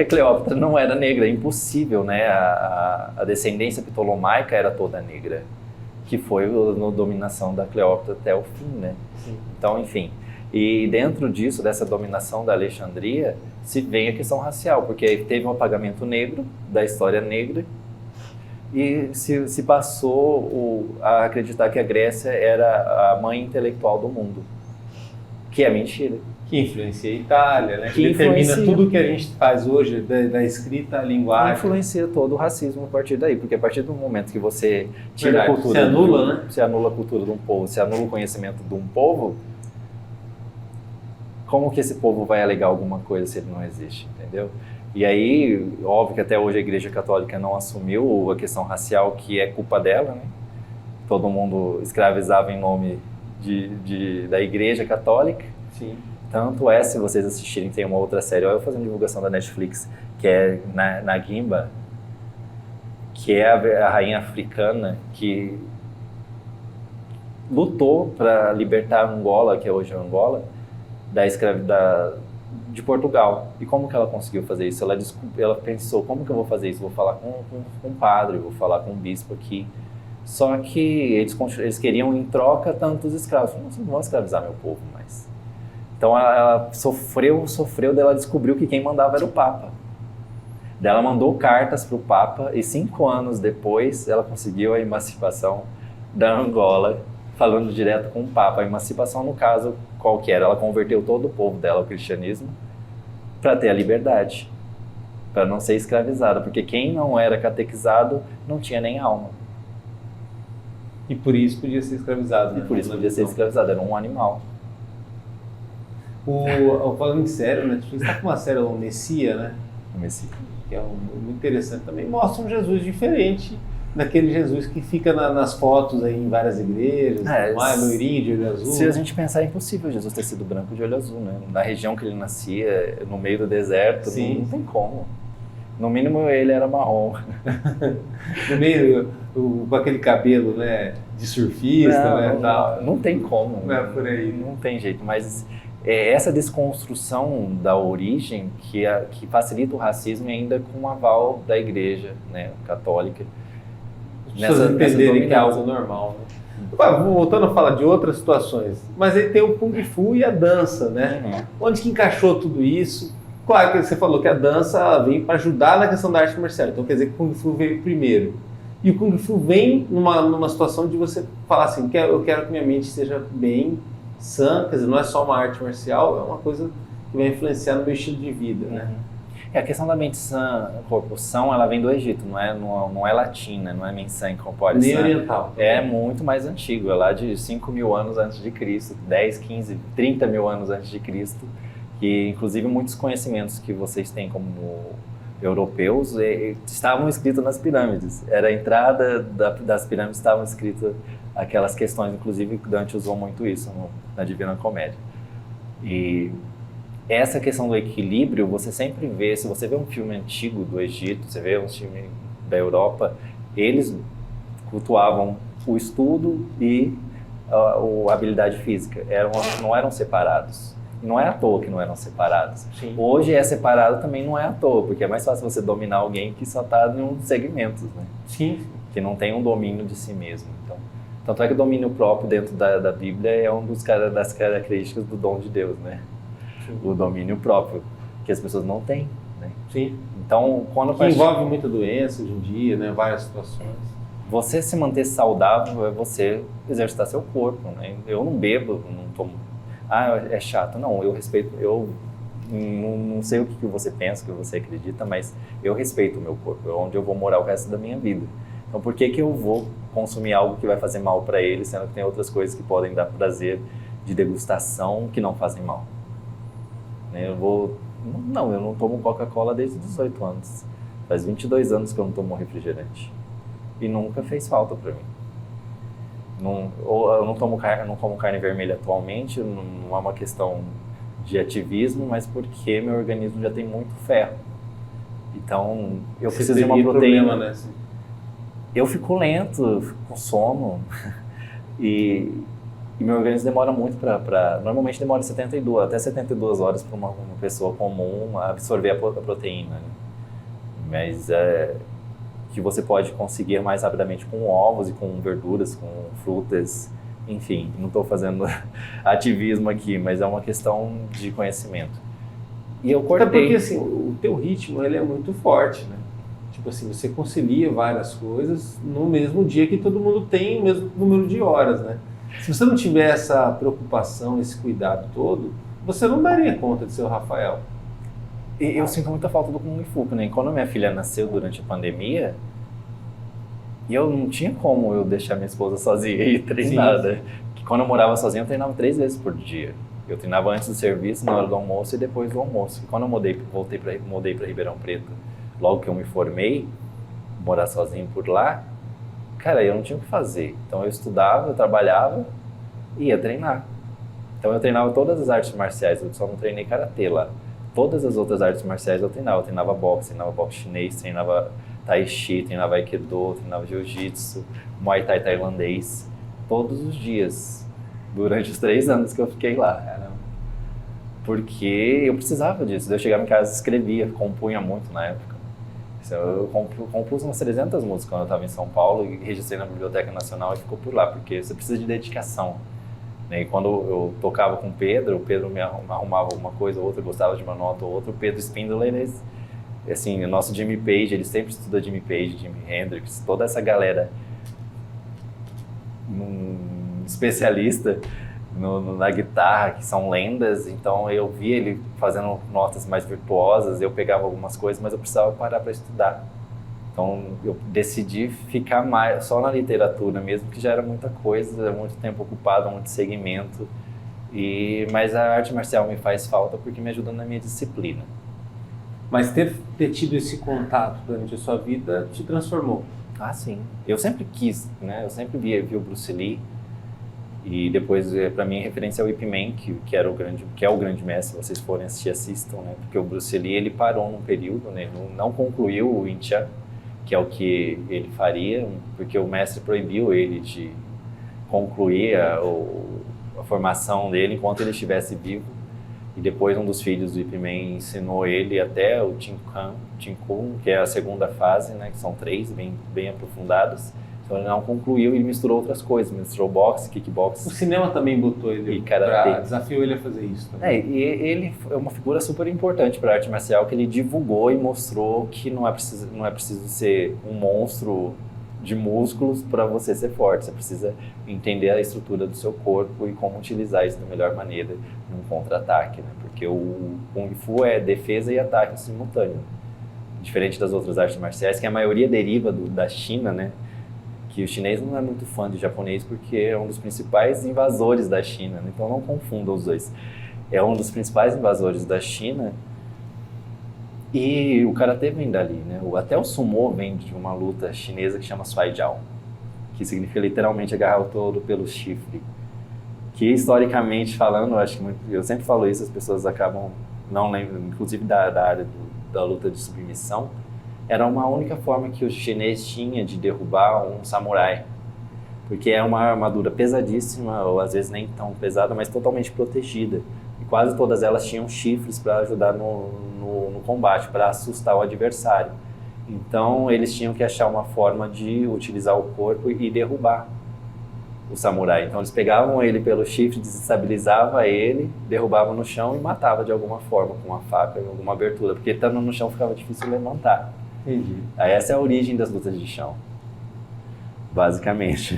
Cleópatra não era negra. É impossível, né? A descendência ptolomaica era toda negra, que foi a dominação da Cleópatra até o fim, né? Sim. Então, enfim. E dentro disso, dessa dominação da Alexandria, se vem a questão racial, porque teve um apagamento negro, da história negra, e se passou a acreditar que a Grécia era a mãe intelectual do mundo, que é mentira. Que influencia a Itália, né? Que determina tudo que a gente faz hoje, da escrita à linguagem. Influencia todo o racismo a partir daí, porque a partir do momento que você tira a cultura... Você anula, né? Você anula a cultura de um povo, você anula o conhecimento de um povo, como que esse povo vai alegar alguma coisa se ele não existe, entendeu? E aí, óbvio que até hoje a Igreja Católica não assumiu a questão racial, que é culpa dela, né? Todo mundo escravizava em nome da Igreja Católica. Sim. Tanto é, se vocês assistirem, tem uma outra série, eu fazendo divulgação da Netflix, que é Nagimba, que é a rainha africana que lutou para libertar Angola, que é hoje Angola, da escravidão de Portugal. E como que ela conseguiu fazer isso? Ela pensou, como que eu vou fazer isso? Vou falar com um padre, vou falar com um bispo aqui. Só que eles queriam em troca tantos escravos. Vocês não vão escravizar meu povo mais. Então ela sofreu, daí ela descobriu que quem mandava era o Papa. Daí ela mandou cartas para o Papa e 5 anos depois ela conseguiu a emancipação da Angola, falando direto com o Papa. A emancipação, no caso, qual que era? Ela converteu todo o povo dela ao cristianismo para ter a liberdade, para não ser escravizada, porque quem não era catequizado não tinha nem alma. E por isso podia ser escravizado, né? E por isso podia ser escravizado, era um animal. Falando em série, né? Netflix está com uma série, o Messia, né? O Messia. Que é muito interessante também. Mostra um Jesus diferente daquele Jesus que fica nas fotos aí em várias igrejas, loirinho de olho azul. Se a gente pensar, é impossível Jesus ter sido branco de olho azul, né? Na região que ele nascia, no meio do deserto, não tem como. No mínimo ele era marrom. No meio, com aquele cabelo, né, de surfista, não tem como. Não é por aí. Não tem jeito, mas essa desconstrução da origem que facilita o racismo ainda com o aval da igreja, né, católica. As pessoas entenderem que é algo normal, né? Voltando a falar de outras situações, mas aí tem o Kung Fu e a dança, né? Onde que encaixou tudo isso? Claro que você falou que a dança vem para ajudar na questão da arte marcial, então quer dizer que o Kung Fu veio primeiro. E o Kung Fu vem numa situação de você falar assim, eu quero que minha mente seja bem sã, quer dizer, não é só uma arte marcial, é uma coisa que vai influenciar no meu estilo de vida, né? A questão da mente sã, corpo são, ela vem do Egito, não é latina, não é mente sã incorpore nem sã. oriental. É muito mais antigo, é lá de 5.000 anos antes de Cristo, 10, 15, 30 mil anos antes de Cristo, que inclusive muitos conhecimentos que vocês têm como europeus estavam escritos nas pirâmides. Era a entrada das pirâmides, estavam escritas aquelas questões, inclusive Dante usou muito isso na Divina Comédia. E essa questão do equilíbrio, você sempre vê, se você vê um filme antigo do Egito, você vê um filme da Europa, eles cultuavam o estudo e a habilidade física, não eram separados. Não é à toa que não eram separados. Sim. Hoje é separado também não é à toa, porque é mais fácil você dominar alguém que só está em um segmento, né? Sim. Que não tem um domínio de si mesmo. Então, tanto é que o domínio próprio dentro da Bíblia é um das características do dom de Deus, né? Sim. O domínio próprio, que as pessoas não têm, né? Sim. Então, que envolve muita doença hoje em dia, né? Várias situações. Você se manter saudável é você exercitar seu corpo, né? Eu não bebo, não tomo. É chato. Não, eu respeito, eu não sei o que você pensa, o que você acredita, mas eu respeito o meu corpo, é onde eu vou morar o resto da minha vida. Então por que eu vou consumir algo que vai fazer mal para ele, sendo que tem outras coisas que podem dar prazer de degustação que não fazem mal. Eu não tomo Coca-Cola desde os 18 anos. Faz 22 anos que eu não tomo refrigerante. E nunca fez falta para mim. Eu não como carne vermelha atualmente, não é uma questão de ativismo, mas porque meu organismo já tem muito ferro. Então, eu preciso de uma proteína. Problema, né? Eu fico lento, fico com sono. E meu organismo demora muito normalmente demora até 72 horas para uma pessoa comum absorver a proteína. Né? Mas que você pode conseguir mais rapidamente com ovos e com verduras, com frutas, enfim, não estou fazendo ativismo aqui, mas é uma questão de conhecimento. E eu cortei. Até porque assim, o teu ritmo ele é muito forte, né? Tipo assim, você concilia várias coisas no mesmo dia que todo mundo tem o mesmo número de horas, né? Se você não tiver essa preocupação, esse cuidado todo, você não daria conta de ser o Rafael. Eu sinto muita falta do Kung Fu, né? Quando minha filha nasceu durante a pandemia, eu não tinha como eu deixar minha esposa sozinha e treinar, né? Quando eu morava sozinho, eu treinava 3 vezes por dia. Eu treinava antes do serviço, na hora do almoço e depois do almoço. E quando eu mudei para Ribeirão Preto, logo que eu me formei, morar sozinho por lá, cara, eu não tinha o que fazer. Então eu estudava, eu trabalhava e ia treinar. Então eu treinava todas as artes marciais, eu só não treinei karatê lá. Todas as outras artes marciais eu treinava boxe chinês, treinava tai chi, treinava aikido, treinava jiu-jitsu, muay thai tailandês, todos os dias, durante os 3 anos que eu fiquei lá. Porque eu precisava disso. Eu chegava em casa e escrevia, compunha muito na época. Eu compus umas 300 músicas quando eu estava em São Paulo e registrei na Biblioteca Nacional e ficou por lá, porque você precisa de dedicação. E quando eu tocava com o Pedro me arrumava uma coisa ou outra, gostava de uma nota ou outra. O Pedro Spindler, assim, o nosso Jimmy Page, ele sempre estuda Jimmy Page, Jimi Hendrix, toda essa galera especialista na guitarra, que são lendas. Então eu via ele fazendo notas mais virtuosas, eu pegava algumas coisas, mas eu precisava parar para estudar. Então eu decidi ficar mais só na literatura mesmo, que já era muita coisa, muito tempo ocupado, muito segmento. Mas a arte marcial me faz falta porque me ajuda na minha disciplina. Mas ter tido esse contato durante a sua vida te transformou? Ah, sim. Eu sempre quis, né? Eu sempre vi o Bruce Lee. E depois, para mim, a referência é o Ip Man, que é o grande mestre. Se vocês forem assistir, assistam, né? Porque o Bruce Lee, ele parou num período, né? Não concluiu o Wing Chun, que é o que ele faria, porque o mestre proibiu ele de concluir a formação dele enquanto ele estivesse vivo. E depois um dos filhos do Ip Man ensinou ele até o Tim Kung, que é a segunda fase, né? Que são 3, bem aprofundadas. Então ele não concluiu e misturou outras coisas, misturou boxe, kickbox. O cinema também botou ele desafiou ele a fazer isso também. E ele é uma figura super importante para a arte marcial, que ele divulgou e mostrou que não é preciso ser um monstro de músculos para você ser forte. Você precisa entender a estrutura do seu corpo e como utilizar isso da melhor maneira num contra-ataque, né? Porque o Kung Fu é defesa e ataque simultâneo. Diferente das outras artes marciais, que a maioria deriva da China, né? Que o chinês não é muito fã de japonês porque é um dos principais invasores da China, né? Então não confunda os dois. É um dos principais invasores da China e o karatê vem dali, né? Até o sumo vem de uma luta chinesa que chama Suai Jiao, que significa literalmente agarrar o touro pelo chifre. Que historicamente falando, eu sempre falo isso, as pessoas acabam não lembrando, inclusive da área da luta de submissão. Era uma única forma que o chinês tinha de derrubar um samurai, porque é uma armadura pesadíssima, ou às vezes nem tão pesada, mas totalmente protegida. E quase todas elas tinham chifres para ajudar no combate, para assustar o adversário. Então eles tinham que achar uma forma de utilizar o corpo e derrubar o samurai. Então eles pegavam ele pelo chifre, desestabilizavam ele, derrubavam no chão e matavam de alguma forma, com uma faca, alguma abertura, porque estando no chão ficava difícil levantar. Entendi. Aí essa é a origem das lutas de chão, basicamente.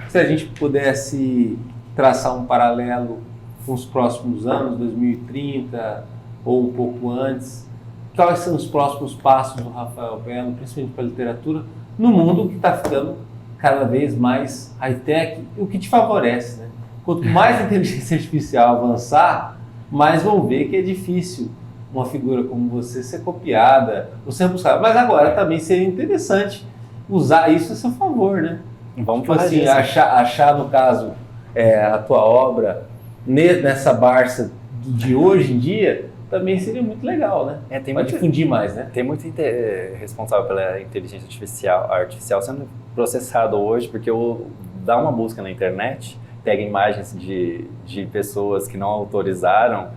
Se a gente pudesse traçar um paralelo com os próximos anos, 2030 ou um pouco antes, quais são os próximos passos do Rafael Belo, principalmente para a literatura, no mundo que está ficando cada vez mais high-tech, o que te favorece, né? Quanto mais a inteligência artificial avançar, mais vão ver que é difícil uma figura como você ser copiada ou ser buscada. Mas agora também seria interessante usar isso a seu favor, né? Vamos Tipo falar assim, disso. achar, no caso, a tua obra nessa Barça de hoje em dia, também seria muito legal, né? Tem Pra muito, difundir mais, né? tem muito responsável pela inteligência artificial sendo processado hoje, porque dá uma busca na internet, pega imagens de pessoas que não autorizaram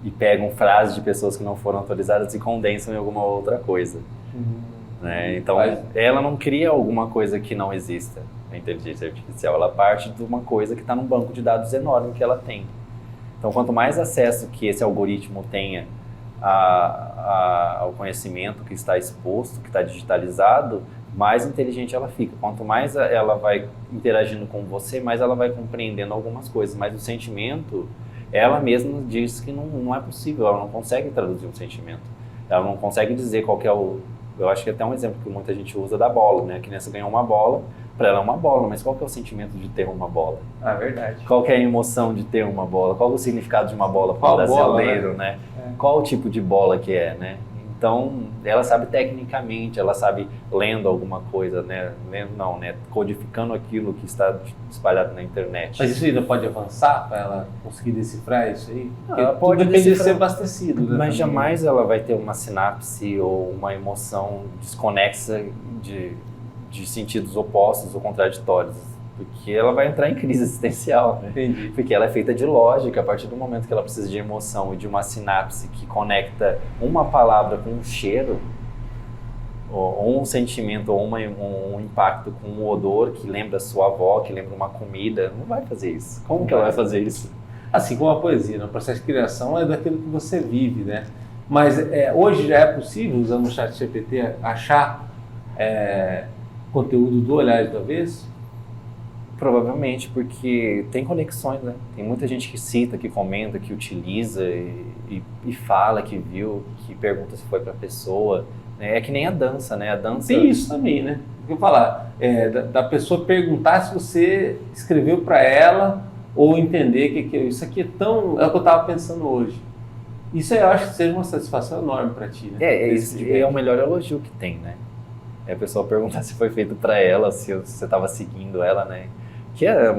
e pegam frases de pessoas que não foram autorizadas e condensam em alguma outra coisa. Né? Então, ela não cria alguma coisa que não exista, a inteligência artificial. Ela parte de uma coisa que está num banco de dados enorme que ela tem. Então, quanto mais acesso que esse algoritmo tenha ao conhecimento que está exposto, que está digitalizado, mais inteligente ela fica. Quanto mais ela vai interagindo com você, mais ela vai compreendendo algumas coisas. Mas o sentimento, ela mesma diz que não é possível, ela não consegue traduzir um sentimento. Ela não consegue dizer qual que é eu acho que até um exemplo que muita gente usa da bola, né? A criança ganhou uma bola, para ela é uma bola, mas qual que é o sentimento de ter uma bola? Verdade. Qual que é a emoção de ter uma bola? Qual o significado de uma bola para o brasileiro, né? Qual o tipo de bola que é, né? Então, ela sabe tecnicamente, ela sabe lendo alguma coisa, né? Codificando aquilo que está espalhado na internet. Mas isso ainda pode avançar para ela conseguir decifrar isso aí? Porque Ela pode depende de decifrar, ser abastecido, né? mas jamais ela vai ter uma sinapse ou uma emoção desconexa de sentidos opostos ou contraditórios. Porque ela vai entrar em crise existencial, né? Entendi. Porque ela é feita de lógica. A partir do momento que ela precisa de emoção e de uma sinapse que conecta uma palavra com um cheiro, ou um sentimento, ou um impacto com um odor que lembra sua avó, que lembra uma comida, não vai fazer isso. Como que ela vai fazer isso? Assim como a poesia, no processo de criação é daquilo que você vive, né? Mas hoje já é possível, usando o ChatGPT, achar conteúdo do Olhares do Avesso? Provavelmente, porque tem conexões, né? Tem muita gente que cita, que comenta, que utiliza e fala que viu, que pergunta se foi para a pessoa. É que nem a dança, né? A dança... Tem isso também, né? O que eu falar, da pessoa perguntar se você escreveu para ela ou entender que isso aqui é tão... É o que eu estava pensando hoje. Isso eu acho que seja uma satisfação enorme para ti, né? Isso é o melhor elogio que tem, né? É a pessoa perguntar se foi feito para ela, se você estava seguindo ela, né? Que é,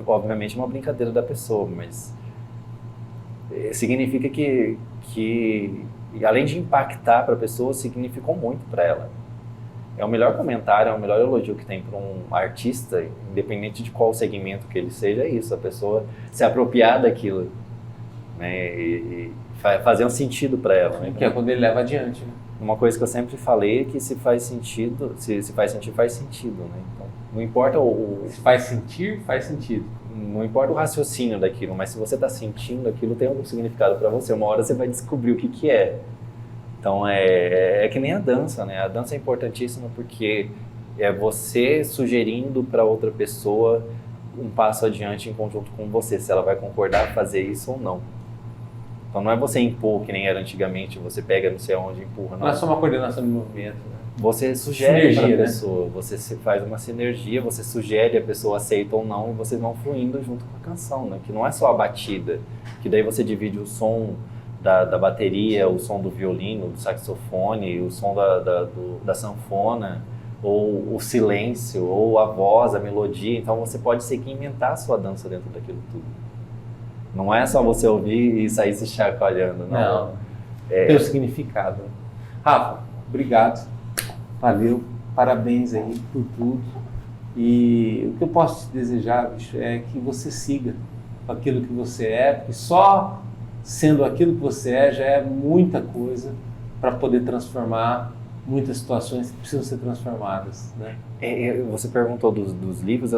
obviamente, uma brincadeira da pessoa, mas significa que além de impactar para a pessoa, significou muito para ela. É o melhor comentário, é o melhor elogio que tem para um artista, independente de qual segmento que ele seja, é isso, a pessoa se apropriar daquilo, né? E fazer um sentido para ela. Né? Que é quando ele leva adiante, né? Uma coisa que eu sempre falei é que se faz sentido, se faz sentido, faz sentido, né? Então, não importa Se faz sentir, faz sentido. Não importa o raciocínio daquilo, mas se você está sentindo aquilo, tem algum significado para você. Uma hora você vai descobrir o que é. Então, é que nem a dança, né? A dança é importantíssima porque é você sugerindo para outra pessoa um passo adiante em conjunto com você, se ela vai concordar fazer isso ou não. Então, não é você impor, que nem era antigamente, você pega não sei onde e empurra. Não é só uma coordenação de movimento, né? Você sugere para a né? pessoa, você faz uma sinergia, você sugere, a pessoa aceita ou não, e vocês vão fluindo junto com a canção, né? Que não é só a batida, que daí você divide o som da bateria, o som do violino, do saxofone, o som da sanfona, ou o silêncio, ou a voz, a melodia. Então você pode segmentar a sua dança dentro daquilo tudo. Não é só você ouvir e sair se chacoalhando, não. Tem o significado. Rafa, obrigado. Valeu. Parabéns aí por tudo. E o que eu posso te desejar, bicho, é que você siga aquilo que você é, porque só sendo aquilo que você é já é muita coisa para poder transformar muitas situações que precisam ser transformadas, né? Você perguntou dos livros,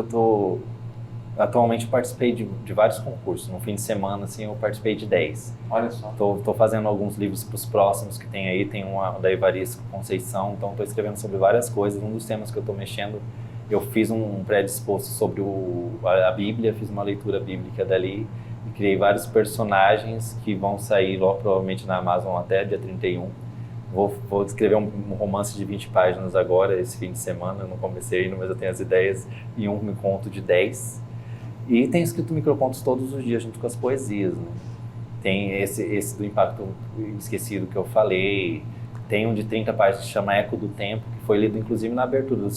atualmente participei de vários concursos. No fim de semana, assim, eu participei de 10. Olha só. Tô fazendo alguns livros para os próximos que tem aí. Tem uma da Evaristo Conceição, então estou escrevendo sobre várias coisas. Um dos temas que eu estou mexendo, eu fiz um predisposto sobre a Bíblia, fiz uma leitura bíblica dali e criei vários personagens que vão sair logo, provavelmente na Amazon até dia 31. Vou escrever um romance de 20 páginas agora, esse fim de semana. Eu não comecei ainda, mas eu tenho as ideias em um conto de 10. E tenho escrito microcontos todos os dias junto com as poesias, né? Tem esse do Impacto Esquecido que eu falei. Tem um de 30 páginas que chama Eco do Tempo, que foi lido inclusive na abertura do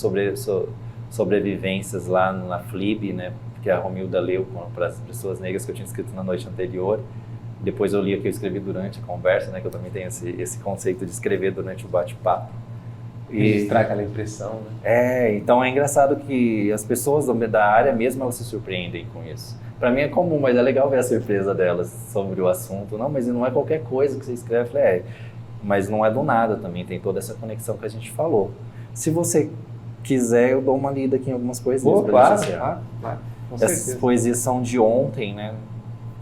Sobrevivências lá na FLIB, né? Que a Romilda leu para as pessoas negras, que eu tinha escrito na noite anterior. Depois eu li o que eu escrevi durante a conversa, né? Que eu também tenho esse conceito de escrever durante o bate-papo. Registrar aquela impressão, né? Então é engraçado que as pessoas da área mesmo, elas se surpreendem com isso. Para mim é comum, mas é legal ver a surpresa delas sobre o assunto. Não, mas não é qualquer coisa que você escreve. Eu falei, mas não é do nada também, tem toda essa conexão que a gente falou. Se você quiser, eu dou uma lida aqui em algumas poesias. Claro. Com Essas certeza. poesias são de ontem, né?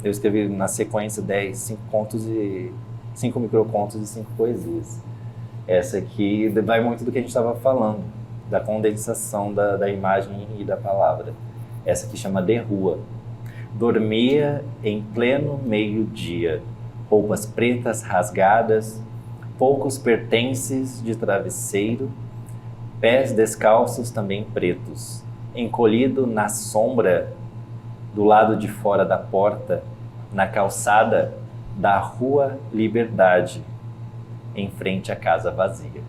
Eu escrevi na sequência 5 microcontos e 5 poesias. Essa aqui vai muito do que a gente estava falando, da condensação da imagem e da palavra. Essa aqui chama De Rua. Dormia em pleno meio-dia, roupas pretas rasgadas, poucos pertences de travesseiro, pés descalços também pretos, encolhido na sombra do lado de fora da porta, na calçada da Rua Liberdade, em frente à casa vazia.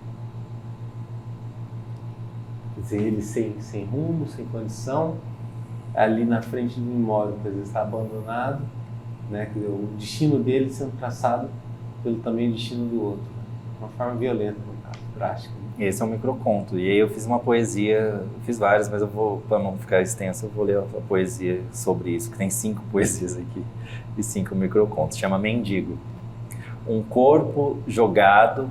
Quer dizer, ele sem rumo, sem condição, ali na frente do imóvel, que às vezes está abandonado, né? Quer dizer, o destino dele sendo traçado pelo também destino do outro. Uma forma violenta, no caso, drástica. Esse é um microconto. E aí eu fiz uma poesia, fiz várias, mas eu vou, para não ficar extenso, eu vou ler a poesia sobre isso, que tem 5 poesias aqui e 5 microcontos. Chama Mendigo. Um corpo jogado,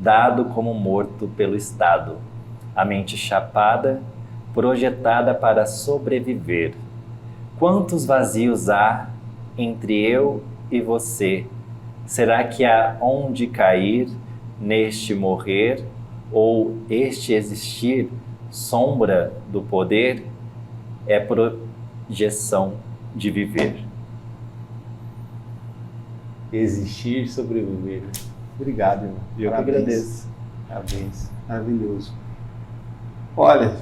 dado como morto pelo Estado. A mente chapada, projetada para sobreviver. Quantos vazios há entre eu e você? Será que há onde cair neste morrer? Ou este existir, sombra do poder, é projeção de viver? Existir, sobreviver. Obrigado, irmão. Eu que agradeço. Parabéns. Maravilhoso. Olha,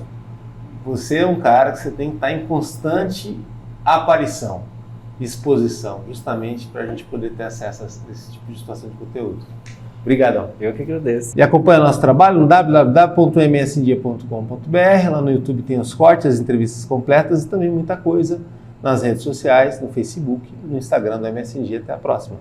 você é um cara que você tem que estar em constante aparição, exposição, justamente para a gente poder ter acesso a esse tipo de situação de conteúdo. Obrigadão. Eu que agradeço. E acompanha nosso trabalho no www.msindia.com.br. Lá no YouTube tem os cortes, as entrevistas completas e também muita coisa nas redes sociais, no Facebook e no Instagram do MS Dia. Até a próxima.